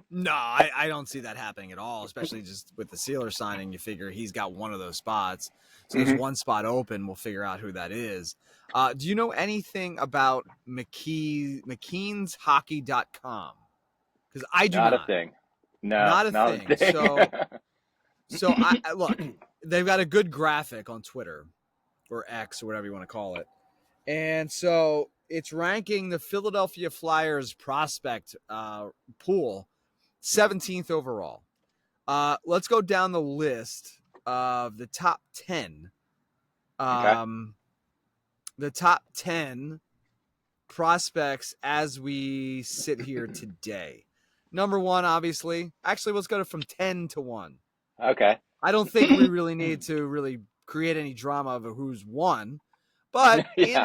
No, I don't see that happening at all, especially just with the Sealer signing. You figure he's got one of those spots. So there's one spot open. We'll figure out who that is. Do you know anything about McKeansHockey.com? Because I do Not a not. thing. No, Not a not a thing. thing. So I look, they've got a good graphic on Twitter or X or whatever you want to call it. And so it's ranking the Philadelphia Flyers prospect pool 17th overall. Let's go down the list of the top 10. Okay. The top 10 prospects as we sit here today. Number one, obviously. Actually, let's go from 10 to 1. Okay. I don't think we really need to really create any drama of who's won. But Yeah. in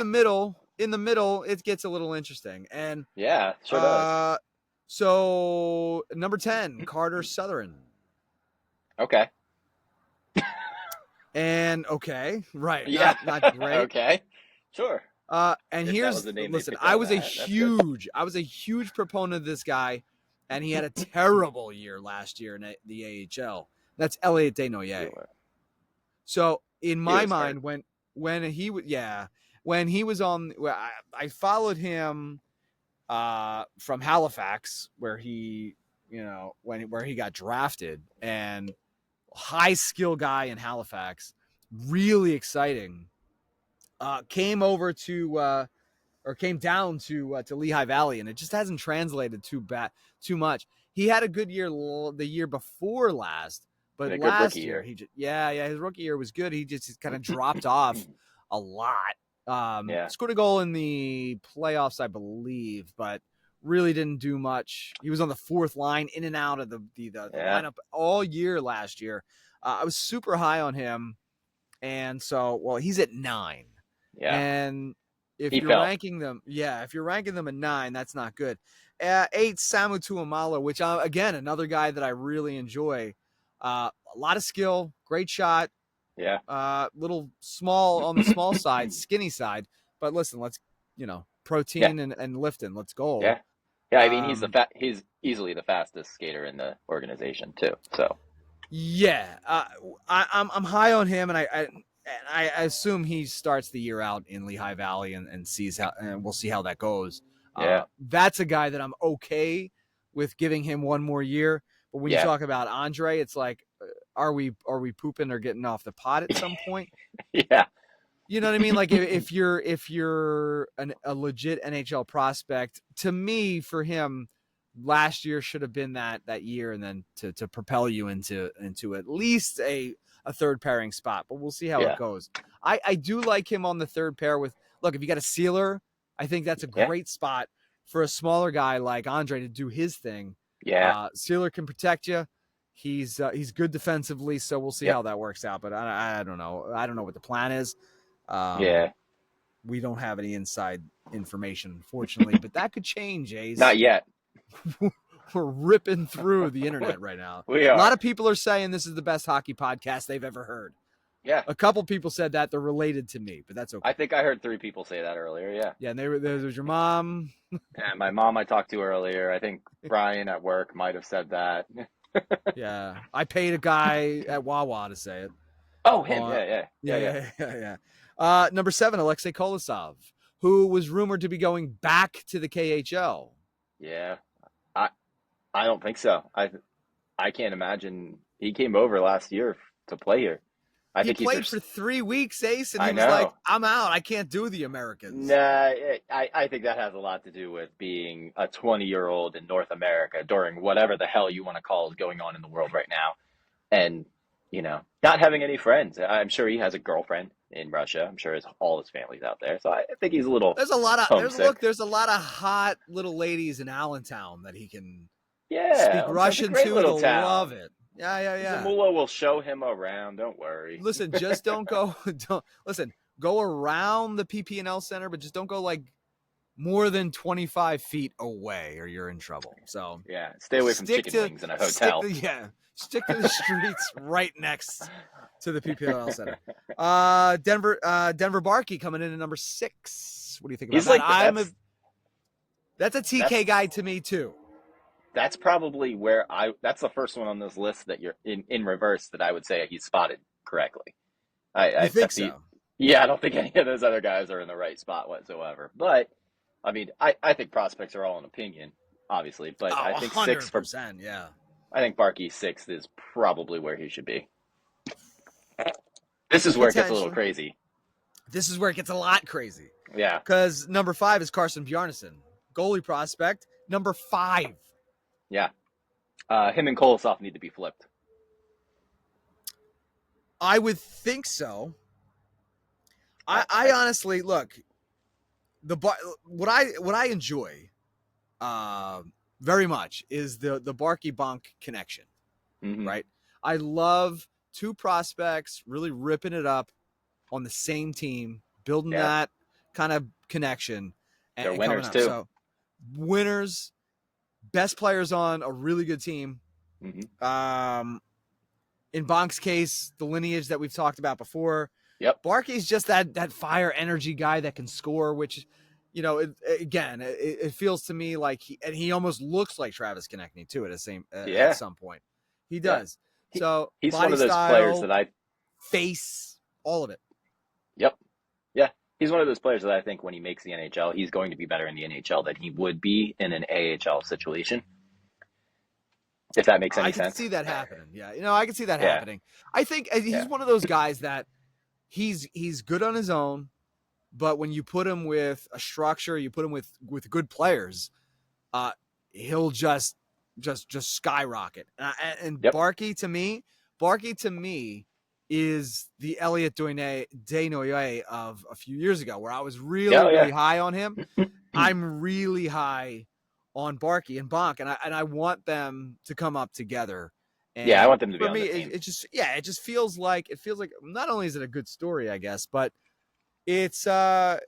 the middle, it gets a little interesting. And Yeah, sure does. so number 10, Carter Sutherland. Okay. And okay, right. Yeah. Not great. Okay. Sure. And If that here's was the name they listen, picked I out was of a that, that's good. huge proponent of this guy, and he had a terrible year last year in the AHL. That's Elliot Desnoyers. So in my mind, when he was on, I followed him from Halifax, where he where he got drafted, and high skill guy in Halifax, really exciting. Came over to or came down to Lehigh Valley, and it just hasn't translated too much. He had a good year the year before last, but And a good last rookie year year. he just his rookie year was good. He just kind of dropped off a lot. Yeah. Scored a goal in the playoffs, I believe, but really didn't do much. He was on the fourth line, in and out of the Yeah. lineup all year last year. I was super high on him, and so he's at 9. Yeah. And if He you're fell. ranking them, at 9, that's not good. 8, Samu Tuamala, which again, another guy that I really enjoy. A lot of skill, great shot. Yeah. Little small on the small side, skinny side. But listen, let's Yeah. protein and lifting. Let's go. Yeah. Yeah. I mean, Um, he's easily the fastest skater in the organization too. So Yeah, I'm high on him, and I assume he starts the year out in Lehigh Valley and sees how, and we'll see how that goes. yeah. That's a guy that I'm okay with giving him one more year. But when you Yeah. talk about Andre, it's like, are we pooping or getting off the pot at some point? Yeah. You know what I mean? Like if you're a legit NHL prospect, to me, for him, last year should have been that year, and then to propel you into at least a third pairing spot. But we'll see how it Yeah. goes. I do like him on the third pair with. Look, if you got a sealer, I think that's a Yeah. great spot for a smaller guy like Andre to do his thing. Yeah. Sealer can protect you. He's good defensively, so we'll see Yep. how that works out. But I don't know. I don't know what the plan is. Yeah. We don't have any inside information, unfortunately, but that could change, Ace. Not yet. We're ripping through the internet right now. We A are. lot of people are saying this is the best hockey podcast they've ever heard. Yeah. A couple people said that. They're related to me, but that's okay. I think I heard 3 people say that earlier. Yeah. Yeah, and there was your mom. And my mom I talked to earlier. I think Brian at work might have said that. Yeah, I paid a guy at Wawa to say it. Oh, him. Yeah. Number 7, Alexei Kolosov, who was rumored to be going back to the KHL. Yeah. I don't think so. I can't imagine. He came over last year to play here. He played for 3 weeks, Ace, and he was know. like, I'm out. I can't do the Americans. Nah, I think that has a lot to do with being a 20-year-old in North America during whatever the hell you want to call is going on in the world right now. And, not having any friends. I'm sure he has a girlfriend in Russia. I'm sure all his family's out there. So I think he's a little There's a lot of homesick. there's a lot of hot little ladies in Allentown that he can Yeah, speak Russian great to. little They'll town. love it. Yeah. Zamula will show him around. Don't worry. Listen, just don't go. Go around the PP&L Center, but just don't go like more than 25 feet away or you're in trouble. So Yeah, stay away from chicken wings in a hotel. Stick to the streets right next to the PPL Center. Denver Barkey coming in at number 6. What do you think about He's that? like That's a TK guy to me too. That's probably where that's the first one on this list that you're in reverse that I would say he's spotted correctly. You think so? Yeah, I don't think any of those other guys are in the right spot whatsoever. But I mean, I think prospects are all an opinion, obviously. But I think 100%, yeah. I think Barkey 6th is probably where he should be. This is where it gets a little crazy. This is where it gets a lot crazy. Yeah. Because number 5 is Carson Bjarnason, goalie prospect, number 5. Yeah. Him and Kolosov need to be flipped. I would think so. I honestly look. What I enjoy very much is the Barkey Bunk connection, right? I love 2 prospects really ripping it up on the same team, building that kind of connection. They're winners too. So winners, best players on a really good team. In Bonk's case, the lineage that we've talked about before. Yep. Barkey's just that fire energy guy that can score, which, it feels to me like he almost looks like Travis Konecny too at some point. He does. Yeah. So he's one of those players that face all of it. Yep. Yeah. He's one of those players that I think when he makes the NHL, he's going to be better in the NHL than he would be in an AHL situation. If that makes any sense. I can see that happening. Yeah. I can see that happening. I think he's one of those guys that he's good on his own, but when you put him with a structure, you put him with good players, he'll just skyrocket. And Barkey to me is the Elliot Desnoyers of a few years ago, where I was really high on him. I'm really high on Barkey and Bonk, and I want them to come up together. And I want them to be for on me. the team. It just feels like not only is it a good story, I guess, but it's you're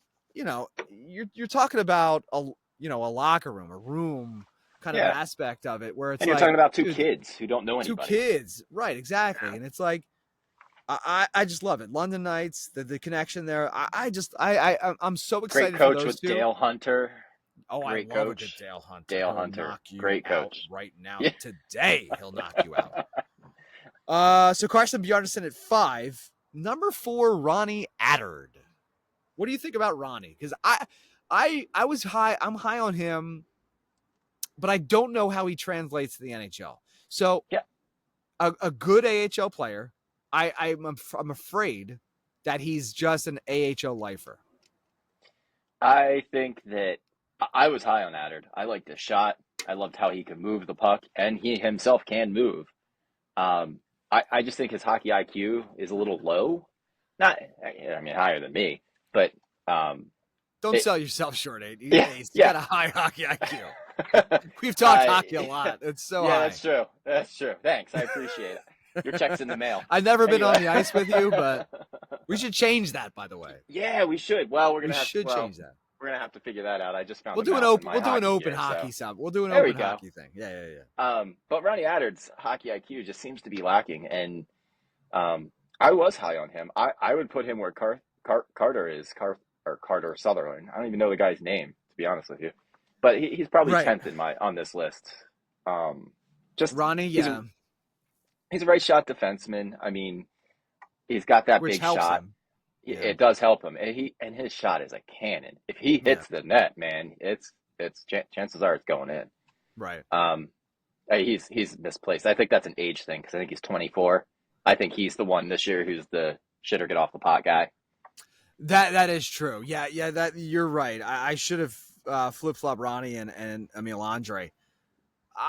talking about a locker room, a room kind of aspect of it where it's you're talking about 2 kids who don't know anybody. 2 kids, right? Exactly, and it's like I just love it. London Knights, the connection there. I'm so excited. Great coach for those with 2. Dale Hunter. Oh, great I love coach. A good Dale Hunter. Dale Hunter, great coach. Right now, today he'll knock you out. So Carson Bjarnason at 5, number 4, Ronnie Attard. What do you think about Ronnie? Because I was high. I'm high on him, but I don't know how he translates to the NHL. So a good AHL player. I'm afraid that he's just an AHL lifer. I think that I was high on Attard. I liked his shot. I loved how he could move the puck, and he himself can move. I just think his hockey IQ is a little low. Higher than me, but don't sell yourself short, Abe. You got a high hockey IQ. We've talked hockey a lot. It's so high. That's true. Thanks. I appreciate it. Your check's in the mail. I've never been on the ice with you, but we should change that, by the way. Yeah, we should. Well, we're gonna change that. We're gonna have to figure that out. I just found. We'll do an open hockey. We'll do an open hockey thing. Yeah. But Ronnie Attard's hockey IQ just seems to be lacking, and I was high on him. I would put him where Carter is, or Carter Sutherland. I don't even know the guy's name, to be honest with you, but he's probably 10th on this list. Just Ronnie, he's a right shot defenseman. I mean, he's got that big shot. It does help him, and his shot is a cannon. If he hits the net, man, it's chances are it's going in. Right. He's misplaced. I think that's an age thing because I think he's 24. I think he's the one this year who's the shit or get off the pot guy. That is true. Yeah. That you're right. I should have flip flop Ronnie and Emil Andre.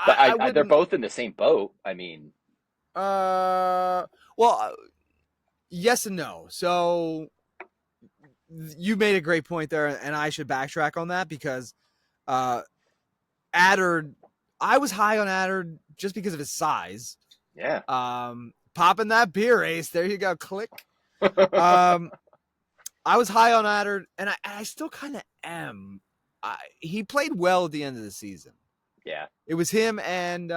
But they're both in the same boat. I mean. Yes and no. So you made a great point there, and I should backtrack on that because Attard, I was high on Attard just because of his size. Yeah. Popping that beer, Ace. There you go. Click. I was high on Attard, and I still kind of am. he played well at the end of the season. Yeah. It was him and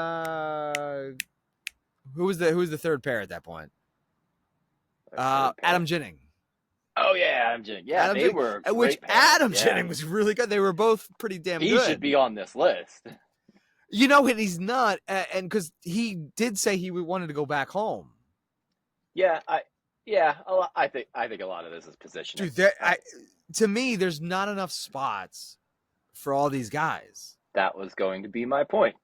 who was the third pair at that point? Adam Jennings. Oh yeah, Adam Jennings. Yeah, they were a which great pair. Adam Yeah. Jennings was really good. They were both pretty damn good. He should be on this list. You know, and he's not, and because he did say he wanted to go back home. Yeah, I think a lot of this is positioning. Dude, to me, there's not enough spots for all these guys. That was going to be my point.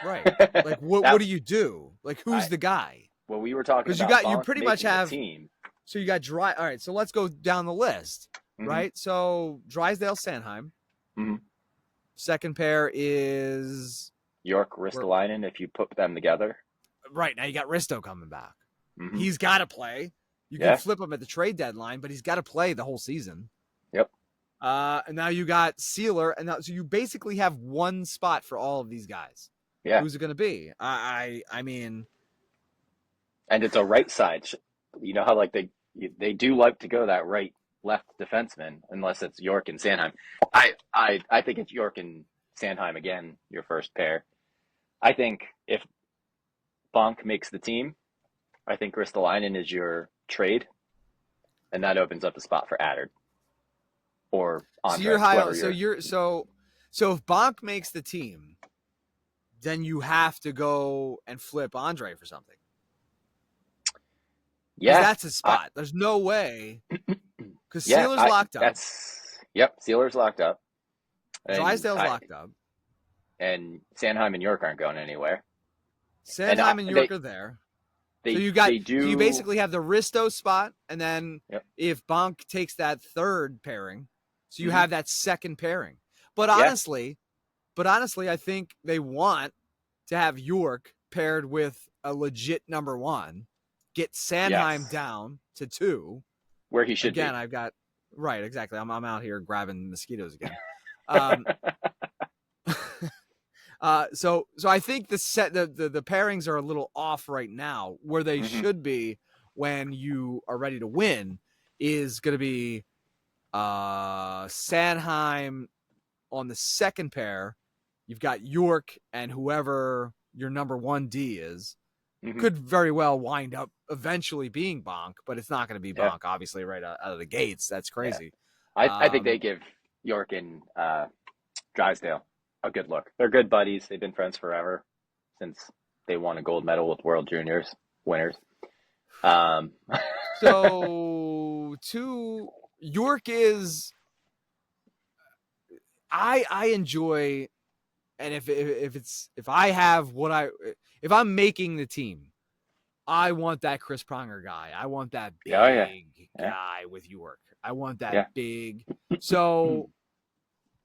Right. Like, what do you do? Like, who's the guy? Well, we were talking about because you pretty much have team. So you got All right, so let's go down the list. Mm-hmm. Right. So Drysdale, Sanheim. Mm-hmm. Second pair is York, Ristolainen. If you put them together. Right now, you got Risto coming back. Mm-hmm. He's got to play. You can flip him at the trade deadline, but he's got to play the whole season. Yep. And now you got Sealer, and so you basically have one spot for all of these guys. Yeah. Who's it going to be? I mean, and it's a right side. You know how like they do like to go that right left defenseman unless it's York and Sanheim. I think it's York and Sanheim again. Your first pair. I think if Bonk makes the team, I think Ristolainen is your trade, and that opens up a spot for Adder or Andre. So you're high. So if Bonk makes the team, then you have to go and flip Andre for something. Yeah, that's a spot. There's no way because Sealer's locked up. Sealer's locked up. Drysdale's locked up, and Sanheim and York aren't going anywhere. Sanheim and York are there. So you basically have the Risto spot, and then if Bonk takes that third pairing, so you have that second pairing. But honestly, I think they want to have York paired with a legit number one, get Sanheim down to 2, where he should be. Again, I've got right, exactly. I'm out here grabbing mosquitoes again. So I think the pairings are a little off right now. Where they should be when you are ready to win is going to be Sanheim on the second pair. You've got York and whoever your number 1D is. Could very well wind up eventually being Bonk, but it's not going to be Bonk, obviously, right out of the gates. That's crazy. Yeah. I think they give York and Drysdale a good look. They're good buddies. They've been friends forever since they won a gold medal with World Juniors winners. So York is I enjoy, and if I'm making the team, I want that Chris Pronger guy. I want that big guy with York. I want that big. So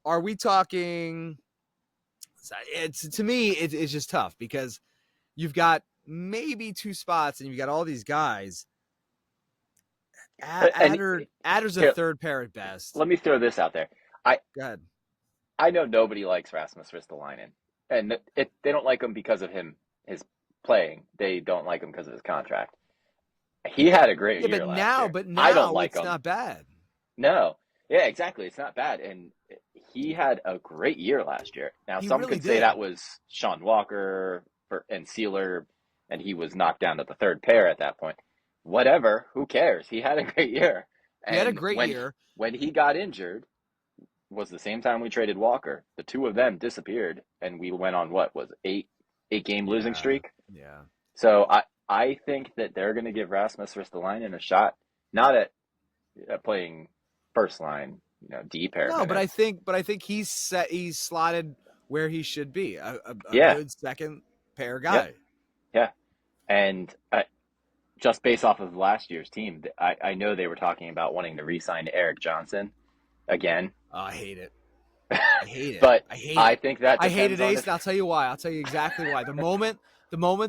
are we talking? To me, it's just tough because you've got maybe 2 spots and you've got all these guys. Adder's a third pair at best. Let me throw this out there. Go ahead. I know nobody likes Rasmus Ristolainen, and they don't like him because of his playing. They don't like him because of his contract. He had a great year last year. But now I don't like it's him. Not bad. No. Yeah, exactly. It's not bad. And he had a great year last year. Now, some could say that was Sean Walker and Sealer, and he was knocked down to the third pair at that point. Whatever. Who cares? He had a great year. He had a great year. When he got injured was the same time we traded Walker. The 2 of them disappeared, and we went on what was 8-game losing streak. Yeah. So I think that they're going to give Rasmus Ristolainen a shot, not at playing first line, D pair. No, but I think he's slotted where he should be, a good second pair guy. Yeah. And just based off of last year's team, I know they were talking about wanting to re-sign Eric Johnson again. Oh, I hate it. I hate it. But I think that I hate it, Ace, and I'll tell you why. I'll tell you exactly why. The moment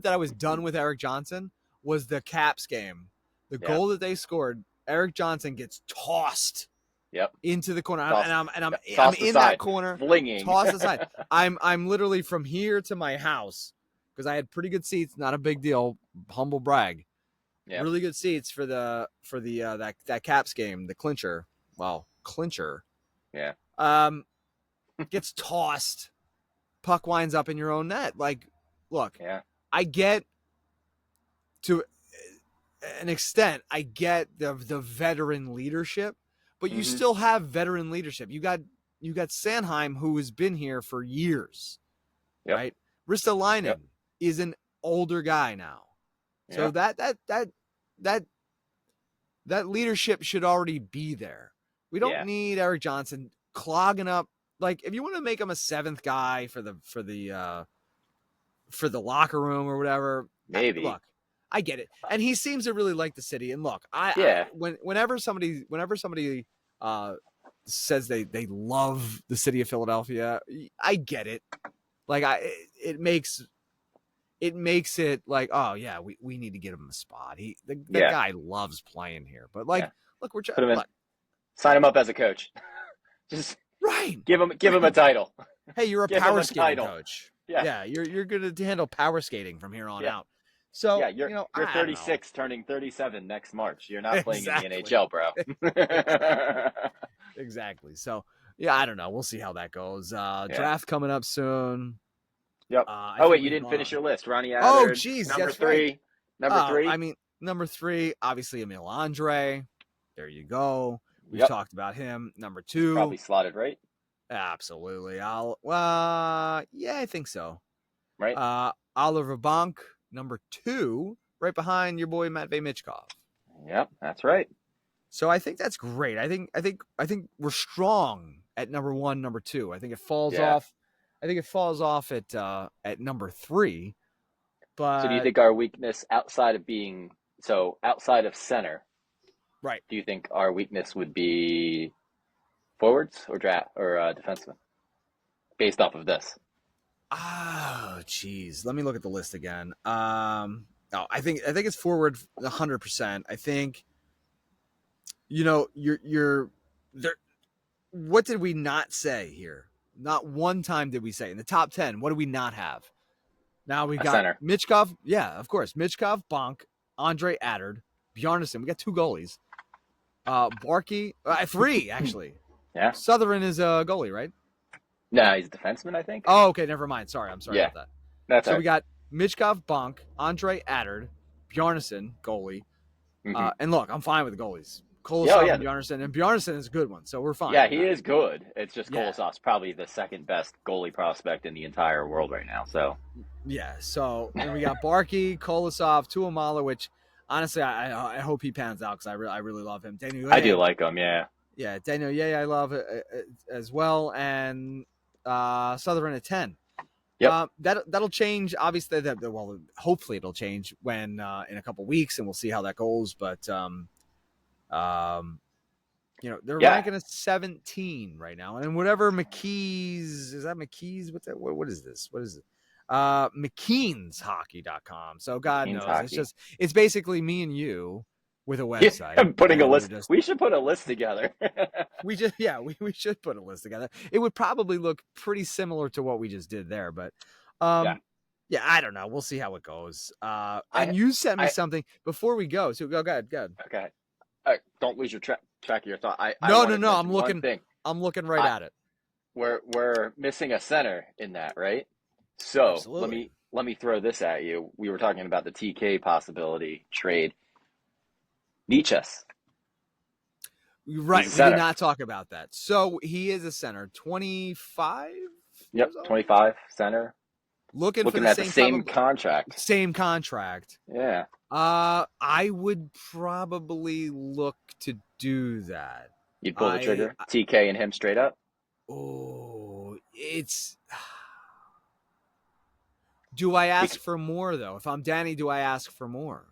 that I was done with Eric Johnson was the Caps game. The goal that they scored, Eric Johnson gets tossed into the corner. I'm in that corner, flinging. tossed aside. I'm literally from here to my house because I had pretty good seats, not a big deal, humble brag. Yeah. Really good seats for the that Caps game, the clincher. Well, clincher. Yeah. gets tossed, puck winds up in your own net. Like, look, Yeah. I get to an extent, I get the veteran leadership, but you Mm-hmm. still have veteran leadership. You got Sanheim, who has been here for years, Yep. right? Ristolainen Yep. is an older guy now, so Yeah. that leadership should already be there. We don't Yeah. need Eric Johnson clogging up. Like, if you want to make him a seventh guy for the locker room or whatever, Maybe. look, I get it, and he seems to really like the city. And look, Yeah. whenever somebody says they love the city of Philadelphia, I get it. Like, it makes it like, oh yeah, we need to get him a spot. The Yeah. guy loves playing here, but like, Yeah. look, we're Put him in. look, Sign him up as a coach. Just right. give him a title. Hey, you're a Give him power a skating title. coach. Yeah. Yeah, you're going to handle power skating from here on Yeah. out. So, Yeah, you're I don't know. 36, turning 37 next March. You're not playing in the Exactly. NHL, bro. Exactly. So, yeah, I don't know. We'll see how that goes. Draft coming up soon. Yep. Oh wait, you didn't finish your list. Ronnie Adler. Oh, geez, Number that's 3. right. Number 3. I mean, number 3, obviously Emil Andre. There you go. We've Yep. talked about him. Number 2, Probably slotted right. absolutely. Yeah, I think so. Right. Oliver Bonk, number 2, right behind your boy Matvey Michkov. Yep, that's right. So I think that's great. I think we're strong at number 1, number 2. I think it falls off. I think it falls off at number 3. But So do you think our weakness outside of center, right? do you think our weakness would be forwards or defensemen based off of this? Oh, geez. Let me look at the list again. No, I think it's forward 100%. I think, you're there. What did we not say here? Not one time did we say in the top 10. What do we not have? Now we got center. Michkov. Yeah, of course. Michkov, Bonk, Andre Adard, Bjarnason. We got 2 goalies. Barkey, 3 actually. Yeah. Sutherland is a goalie, right? No, he's a defenseman, I think. Oh, okay. Never mind. Sorry. I'm sorry about that. That's so right. we got Michkov, Bonk, Andre Adard, Bjarnason, goalie. Mm-hmm. And look, I'm fine with the goalies. Kolosov and Bjarnason. And Bjarnason is a good one, so we're fine. Yeah, he is good. It's just Kolosov's probably the second best goalie prospect in the entire world right now. So yeah. So and we got Barkey, Kolosov, Tuamala, which honestly I hope he pans out because I really love him. Daniel Yeh, I do like him. Yeah. Yeah, Daniel Yeh I love as well, and Sutherland at 10. Yep. That'll change. Obviously, hopefully it'll change when in a couple weeks, and we'll see how that goes. But they're ranking us 17 right now, and whatever McKee's is that McKee's? What is this? What is it? McKeenshockey.com. So God knows, Hockey. it's basically me and you with a website. I'm putting a list. We should put a list together. we should put a list together. It would probably look pretty similar to what we just did there, but I don't know. We'll see how it goes. And you sent me something before we go. So go ahead. Okay. All right. Don't lose your track of your thought. No. I'm looking right at it. We're missing a center in that, right? So absolutely. let me throw this at you. We were talking about the TK possibility trade. Niches. Right. We did not talk about that. So he is a center, 25. Yep, 25 center. Looking for the same contract. Same contract. Yeah. I would probably look to do that. You'd pull the trigger? TK and him straight up? Oh, it's... Do I ask for more, though? If I'm Danny, do I ask for more?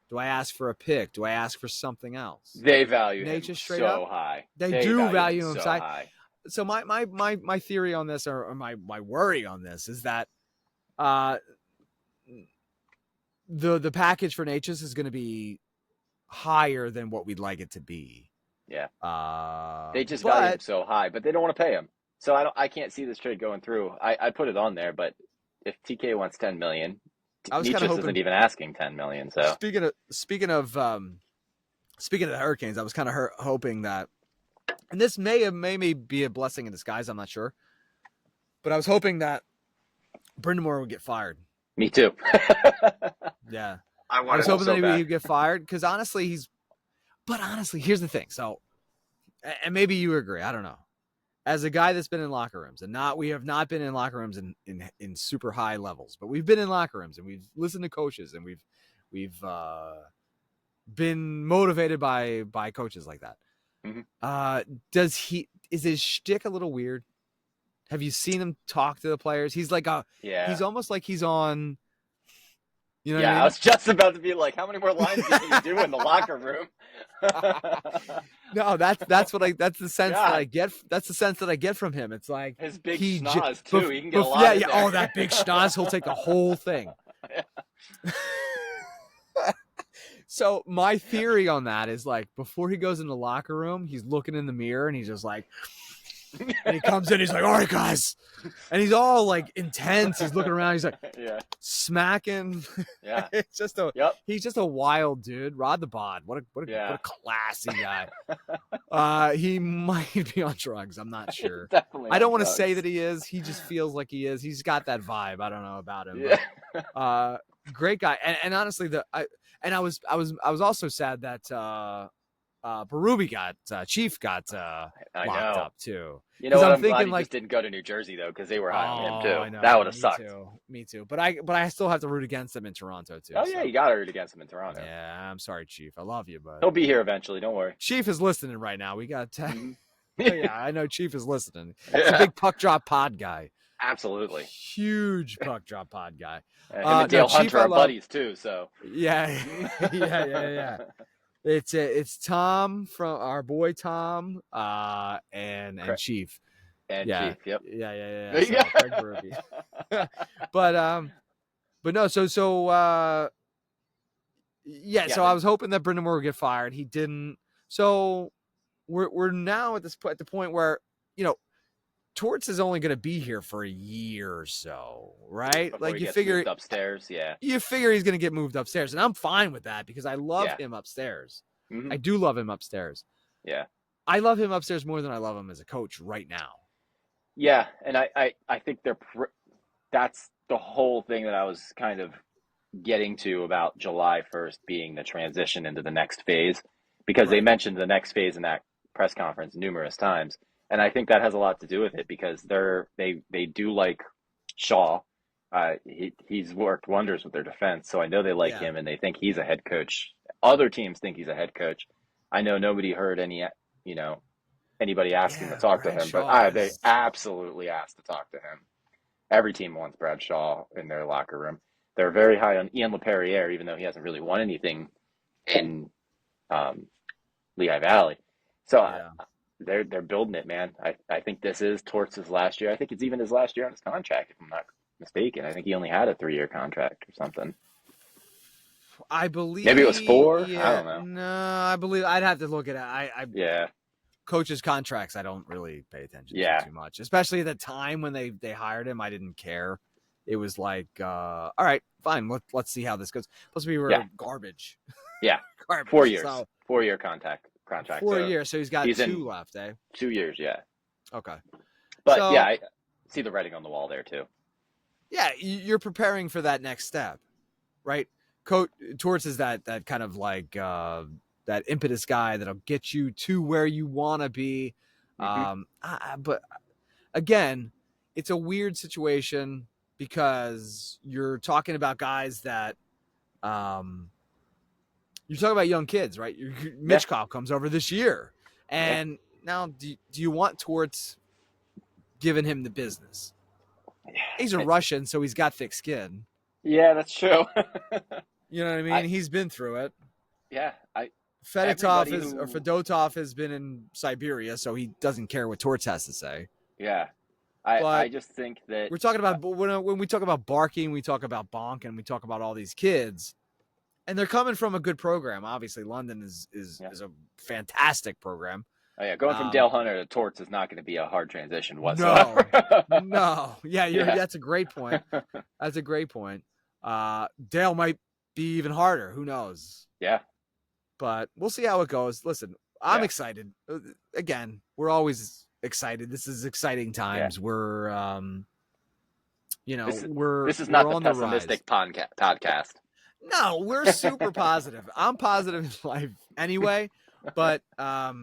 Do I ask for a pick? Do I ask for something else? They value him so high. They do value him so high. So my theory on this, or my worry on this, is that the package for Natchez is going to be higher than what we'd like it to be. Yeah. They just value him so high, but they don't want to pay him. So I can't see this trade going through. I put it on there, but if TK wants $10 million, Natchez isn't even asking $10 million. So speaking of the Hurricanes, I was kind of hoping that, and this may be a blessing in disguise. I'm not sure. But I was hoping that Brendan Moore would get fired. Me too. Yeah. I I was him hoping so that bad. he'd get fired because honestly, here's the thing. So, and maybe you agree. I don't know. As a guy that's been in locker rooms, and we have not been in locker rooms in super high levels, but we've been in locker rooms and we've listened to coaches and we've been motivated by coaches like that. Mm-hmm. Is his shtick a little weird? Have you seen him talk to the players? He's like he's almost like he's on. You know what I mean? I was just about to be like, how many more lines can you do in the locker room? No, that's the sense that I God. get. That's the sense that I get from him. It's like His big schnoz too. He can get a lot yeah, in yeah. there. Oh, that big schnoz. He'll take the whole thing. So my theory on that is like before he goes in the locker room, he's looking in the mirror and he's just like, and he comes in, he's like, all right, guys. And he's all like intense. He's looking around. He's like, smacking. Yeah. It's just he's just a wild dude. Rod the Bod. What a classy guy. He might be on drugs. I'm not sure. Definitely. I don't want to say that he is. He just feels like he is. He's got that vibe. I don't know about him. Yeah. But, great guy. And honestly, I was also sad that Chief got locked up too. You know what? I'm thinking glad he just didn't go to New Jersey though, because they were high on him too. I know. That would have sucked. Me too. But I still have to root against him in Toronto too. Oh yeah, you got to root against him in Toronto. Yeah, I'm sorry, Chief. I love you, but he'll be here eventually. Don't worry. Chief is listening right now. We got. Yeah, yeah, I know Chief is listening. He's a big puck drop pod guy. Absolutely. Huge puck drop pod guy. Him and Dale Hunter are buddies too. So yeah. It's Tom from our boy Tom, and Chief. And yeah. Chief, yep. Yeah. There you go. But no, so so I was hoping that Brendan Moore would get fired. He didn't. So we're now at the point where, you know, Torts is only going to be here for a year or so, right? Before like he you figure moved upstairs, yeah. You figure he's going to get moved upstairs, and I'm fine with that because I love him upstairs. Mm-hmm. I do love him upstairs. Yeah. I love him upstairs more than I love him as a coach right now. Yeah, and I think that's the whole thing that I was kind of getting to about July 1st being the transition into the next phase, because they mentioned the next phase in that press conference numerous times. And I think that has a lot to do with it because they do like Shaw. He's worked wonders with their defense, so I know they like him and they think he's a head coach. Other teams think he's a head coach. I know nobody heard anybody asking to talk to him, but they absolutely asked to talk to him. Every team wants Brad Shaw in their locker room. They're very high on Ian LaPerriere, even though he hasn't really won anything in Lehigh Valley. So they're building it, man. I think this is Torts' last year. I think it's even his last year on his contract, if I'm not mistaken. I think he only had a 3-year contract or something. I believe maybe it was 4. Yeah, I don't know. No, I believe I'd have to look at it. Coaches' contracts I don't really pay attention to too much, especially at the time when they hired him. I didn't care. It was like, all right, fine. Let's see how this goes. Plus, we were garbage. Yeah, garbage. 4 years. 4-year contract. 4 years, so he's got 2 left, eh? 2 years, yeah. Okay. But I see the writing on the wall there too. Yeah, you're preparing for that next step, right? Torts is that kind of like that impetus guy that'll get you to where you want to be. But again, it's a weird situation because you're talking about guys that you're talking about young kids, right? Michkov comes over this year. And now do you want Torts giving him the business? He's a Russian, so he's got thick skin. Yeah, that's true. You know what I mean? He's been through it. Yeah. Fedotov has been in Siberia, so he doesn't care what Torts has to say. Yeah. I just think that we're talking about when we talk about Barking, we talk about Bonk, and we talk about all these kids. And they're coming from a good program. Obviously, London is a fantastic program. Oh yeah, going from Dale Hunter to Torts is not going to be a hard transition whatsoever. No. Yeah, that's a great point. That's a great point. Dale might be even harder. Who knows? Yeah. But we'll see how it goes. Listen, I'm excited. Again, we're always excited. This is exciting times. We're This is we're this is not the on the rise. pessimistic podcast. No, we're super positive. I'm positive in life anyway, but I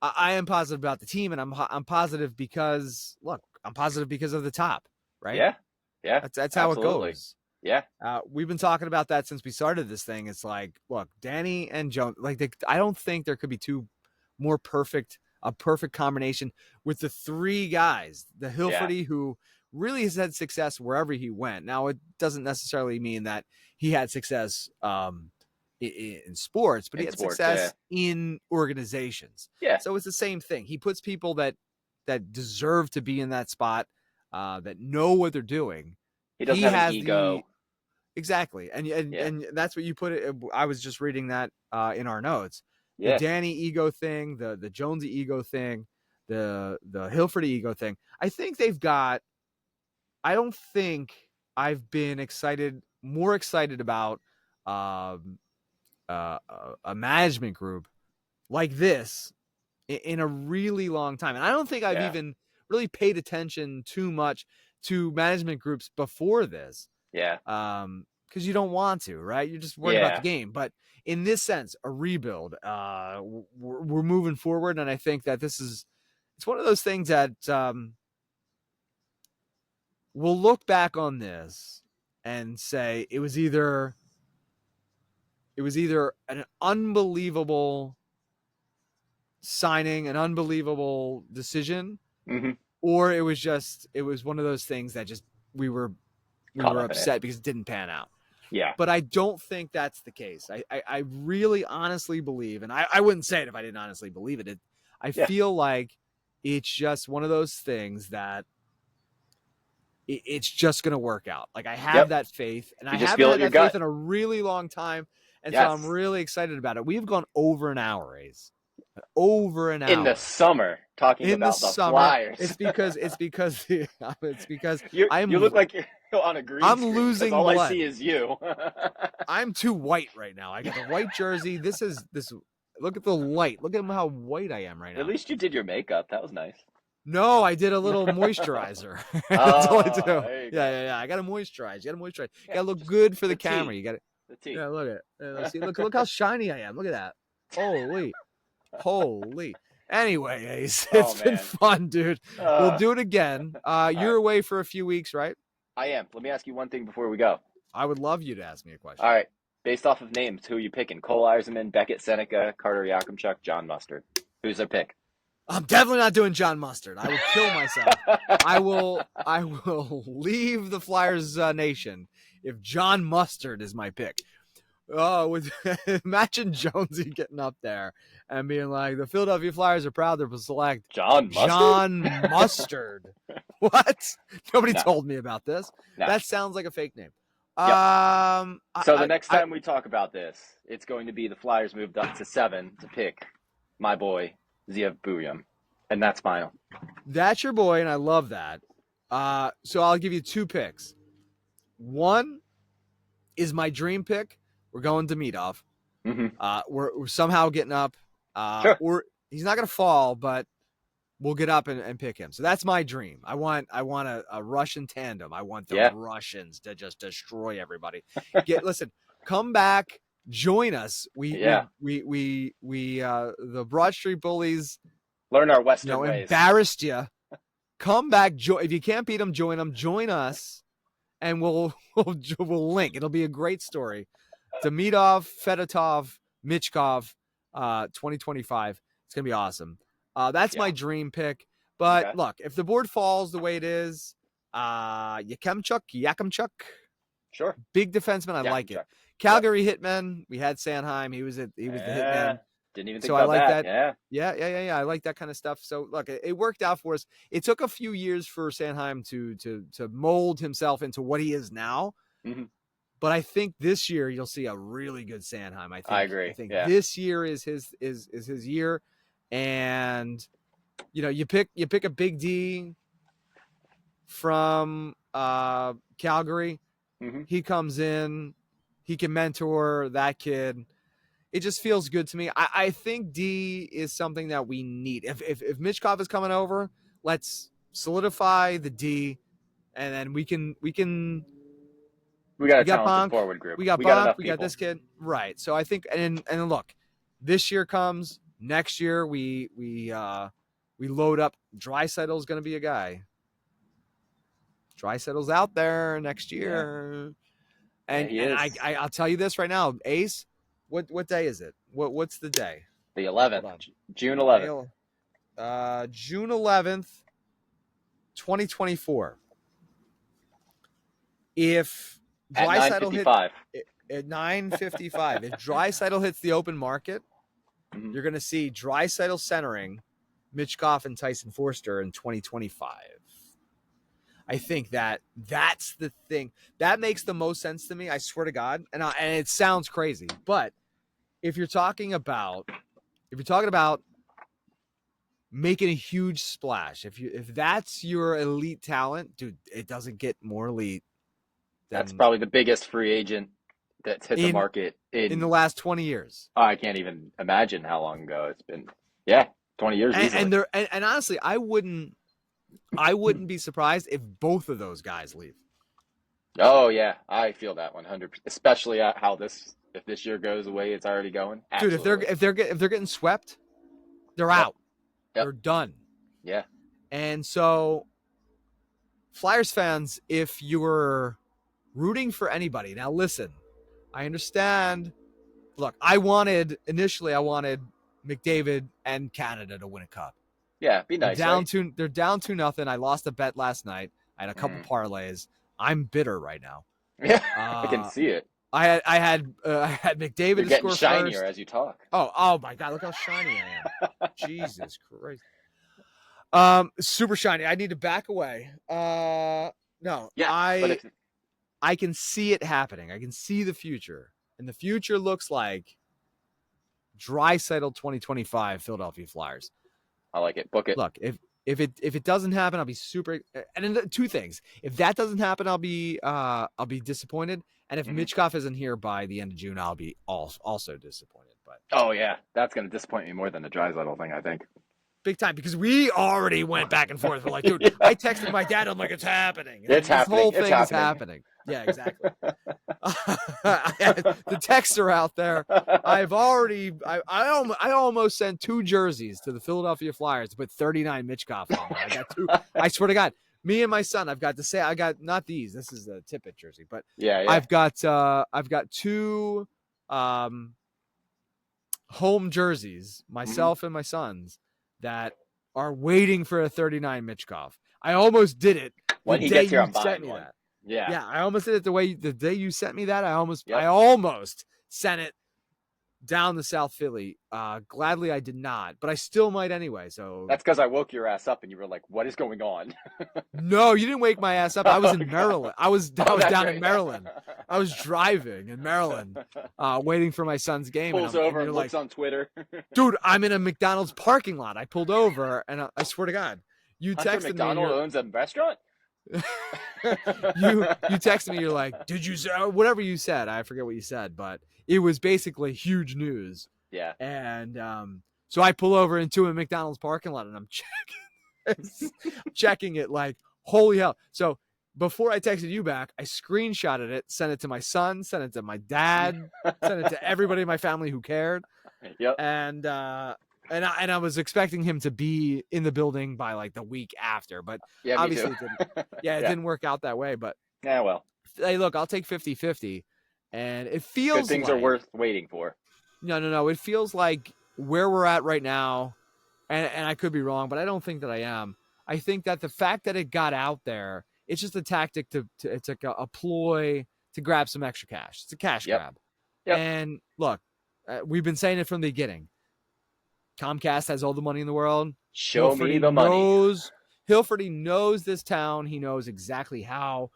am positive about the team, and I'm positive because I'm positive because of the top, right? Yeah, yeah, That's how it absolutely. goes. Yeah, We've been talking about that since we started this thing. It's like, look, Danny and Jones, I don't think there could be a perfect combination with the three guys. The Hilferty, who really has had success wherever he went. Now, it doesn't necessarily mean that he had success in sports, but he had success in organizations. Yeah. So it's the same thing. He puts people that deserve to be in that spot, that know what they're doing. He doesn't have an ego. Exactly. And that's what you put it. I was just reading that in our notes. Yeah. The Danny ego thing, the Jonesy ego thing, the Hilferty ego thing. I don't think I've been more excited about a management group like this in a really long time. And I don't think I've even really paid attention too much to management groups before this. Yeah. Because you don't want to, right? You're just worried about the game. But in this sense, a rebuild, we're moving forward. And I think that it's one of those things that we'll look back on this and say it was either an unbelievable signing, an unbelievable decision, or it was one of those things that just we were upset because it didn't pan out. Yeah. But I don't think that's the case. I really honestly believe, and I wouldn't say it if I didn't honestly believe it. I feel like it's just one of those things that it's just going to work out. Like I have that faith, and I haven't had that faith in a really long time. And so I'm really excited about it. We've gone over an hour, Ace. Over an hour. In the summer, talking about the Flyers. It's because you look like you're on a green screen. I'm losing all blood. I see is you. I'm too white right now. I got the white jersey. This. Look at the light. Look at how white I am right now. At least you did your makeup. That was nice. No, I did a little moisturizer. That's all I do. Yeah. I got to moisturize. You got to moisturize. You got to look good for the camera. You got to. Yeah, look at it. See, look how shiny I am. Look at that. Holy. Anyway, Ace, it's been fun, dude. We'll do it again. You're away for a few weeks, right? I am. Let me ask you one thing before we go. I would love you to ask me a question. All right. Based off of names, who are you picking? Cole Eiserman, Beckett Seneca, Carter Yakimchuk, John Mustard. Who's their pick? I'm definitely not doing John Mustard. I will kill myself. I will leave the Flyers nation if John Mustard is my pick. Oh, imagine Jonesy getting up there and being like, the Philadelphia Flyers are proud to select John Mustard. What? Nobody told me about this. No. That sounds like a fake name. Yep. So the next time we talk about this, it's going to be the Flyers moved up to 7 to pick my boy, Zeev Buium. And that's final. That's your boy, and I love that. So I'll give you 2 picks. One is my dream pick. We're going to Michkov. We're somehow getting up. Sure. Or he's not going to fall, but we'll get up and pick him. So that's my dream. I want a Russian tandem. I want the Russians to just destroy everybody. Listen, come back, join us. The Broad Street Bullies learn our Western ways. Embarrassed you. Come back. If you can't beat them, join them. Join us, and we'll link. It'll be a great story. Demidov, Fedotov, Michkov, 2025. It's gonna be awesome. That's my dream pick. But look, if the board falls the way it is, Yakimchuk. Sure. Big defenseman. I like it. Calgary Hitman. We had Sanheim. He was the Hitman. Didn't even think about that. Yeah. I like that kind of stuff. So look, it worked out for us. It took a few years for Sanheim to mold himself into what he is now. Mm-hmm. But I think this year you'll see a really good Sanheim. I agree. I think this year is his year, and you pick a big D from Calgary. Mm-hmm. He comes in, he can mentor that kid. It just feels good to me. I think D is something that we need. If Michkov is coming over, let's solidify the D and then we got a talented Bonk, forward group. we got got Bonk, enough we people. got this kid, right? So I think, and look, this year comes, next year we load up. Draisaitl's going to be a guy. Draisaitl's out there next year, and I'll tell you this right now, Ace. What day is it? What's the day? The 11th, June 11th. June 11th, 2024. If Draisaitl hit at 9:55, if Draisaitl hits the open market, you're going to see Draisaitl centering Michkov and Tyson Forster in 2025. I think that's the thing that makes the most sense to me. I swear to God, and it sounds crazy, but if you're talking about making a huge splash, if that's your elite talent, dude, it doesn't get more elite. That's probably the biggest free agent that's hit the market in the last 20 years. I can't even imagine how long ago it's been. Yeah, 20 years easily. And honestly, I wouldn't be surprised if both of those guys leave. Oh yeah, I feel that 100%. Especially how if this year goes the way it's already going. Absolutely. Dude, if they're getting swept, they're out. Yep. They're done. Yeah. And so, Flyers fans, if you're rooting for anybody, now listen, I understand. Look, initially I wanted McDavid and Canada to win a cup. Yeah, be nice. They're down 2-0. I lost a bet last night. I had a couple parlays. I'm bitter right now. Yeah, I can see it. I had McDavid to score shinier first. As you talk. Oh my God! Look how shiny I am. Jesus Christ. Super shiny. I need to back away. No. Yeah. I can see it happening. I can see the future, and the future looks like Draisaitl 2025 Philadelphia Flyers. I like it. Book it. Look, if it doesn't happen, I'll be super. And then two things: if that doesn't happen, I'll be disappointed. And if Michkov isn't here by the end of June, I'll be also disappointed. But oh yeah, that's going to disappoint me more than the Draisaitl thing, I think. Big time, because we already went back and forth. We're like, dude, I texted my dad. I'm like, it's happening. It's happening. This whole thing is happening. Yeah, exactly. The texts are out there. I've already, I almost sent 2 jerseys to the Philadelphia Flyers to put 39 Michkov on there. I got 2. I swear to God, me and my son, I got not these. This is a Tippett jersey, but yeah. I've got 2 home jerseys, myself and my son's, that are waiting for a 39 Michkov. I almost did it when he gets here. I'm buying one. Yeah, I almost did it the day you sent me that. I almost sent it down to South Philly. Gladly I did not, but I still might anyway. So that's because I woke your ass up and you were like, "What is going on?" No, you didn't wake my ass up. I was in Maryland. I was down in Maryland. I was driving in Maryland, waiting for my son's game. Pulls over and looks on Twitter. Dude, I'm in a McDonald's parking lot. I pulled over, and I swear to God, you texted me. McDonald owns a restaurant. you texted me. You're like, did you say whatever you said? I forget what you said, but it was basically huge news. Yeah. And so I pull over into a McDonald's parking lot, and I'm checking it like, holy hell. So before I texted you back, I screenshotted it, sent it to my son, sent it to my dad, sent it to everybody in my family who cared. Yep. And I was expecting him to be in the building by like the week after, but obviously it didn't. Yeah, it didn't work out that way. But yeah, well, hey, look, I'll take 50-50, and it feels good things are worth waiting for. No. It feels like where we're at right now, and I could be wrong, but I don't think that I am. I think that the fact that it got out there, it's just a tactic it's like a ploy to grab some extra cash. It's a cash grab. Yep. And look, we've been saying it from the beginning. Comcast has all the money in the world. Show me the money. Hilferty knows this town. He knows exactly how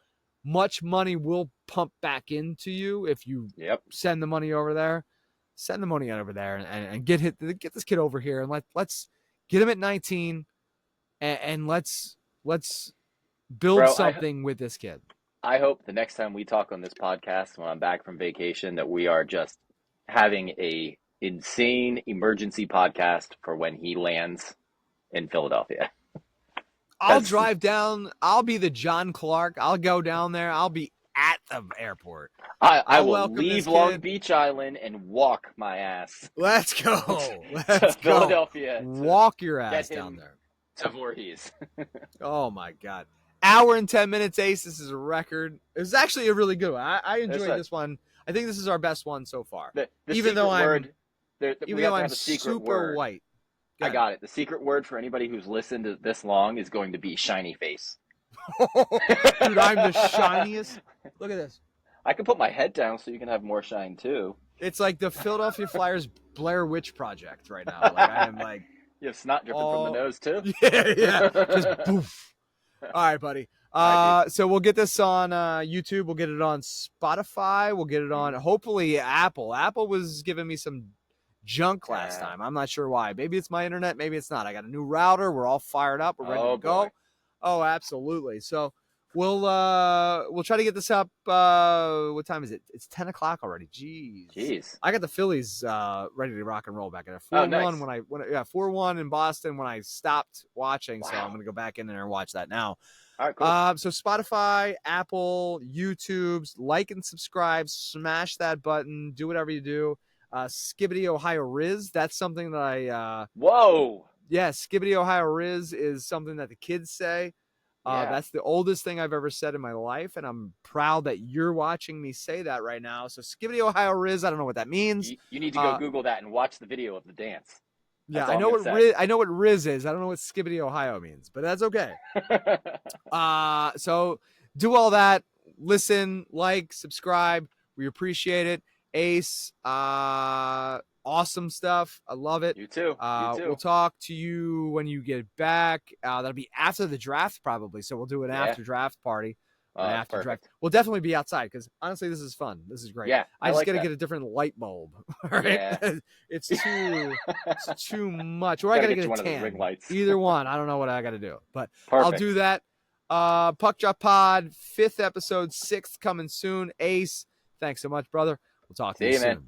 much money will pump back into you if you send the money over there. Send the money over there and get this kid over here, and let's get him at 19 and let's build something with this kid. I hope the next time we talk on this podcast when I'm back from vacation that we are just having a insane emergency podcast for when he lands in Philadelphia. I'll drive down. I'll be the John Clark. I'll go down there. I'll be at the airport. I will welcome leave this Long kid. Beach Island and walk my ass Let's go. to Let's go. Philadelphia. Walk your get ass him down there. to Voorhees. Oh my God. Hour and 10 minutes, Ace. This is a record. It was actually a really good one. I enjoyed this one. I think this is our best one so far. The even though I'm I'm super word. white. I got it. The secret word for anybody who's listened to this long is going to be shiny face. Dude, I'm the shiniest. Look at this. I can put my head down so you can have more shine too. It's like the Philadelphia Flyers Blair Witch Project right now. Like I am like you have snot dripping from the nose too. Yeah. Just poof. All right, buddy. So we'll get this on YouTube. We'll get it on Spotify. We'll get it on hopefully Apple. Apple was giving me some junk last time. I'm not sure why. Maybe it's my internet. Maybe it's not. I got a new router. We're all fired up. We're ready to go. Boy. Oh, absolutely. So we'll try to get this up. What time is it? It's 10 o'clock already. Jeez. I got the Phillies ready to rock and roll back at 4-1 nice. 4-1 in Boston when I stopped watching. Wow. So I'm gonna go back in there and watch that now. All right, cool. So Spotify, Apple, YouTube's, like and subscribe, smash that button, do whatever you do. Skibbity Ohio Riz, that's something that I Whoa. Yeah, Skibbity Ohio Riz is something that the kids say. That's the oldest thing I've ever said in my life, and I'm proud that you're watching me say that right now. So Skibbity Ohio Riz, I don't know what that means. You need to go Google that and watch the video of the dance. Yeah, I know what Riz is. I don't know what Skibbity Ohio means, but that's okay. So do all that. Listen, like, subscribe. We appreciate it. Ace, awesome stuff. I love it. You too. We'll talk to you when you get back. That'll be after the draft probably. So we'll do an after draft party. After draft. We'll definitely be outside because honestly, this is fun. This is great. Yeah, I just got to get a different light bulb. Right? Yeah. It's too much. Or I got to get a tan. Ring lights. Either one. I don't know what I got to do, but I'll do that. Puck Drop Pod, 5th episode, 6th coming soon. Ace, thanks so much, brother. We'll talk to you soon. Man.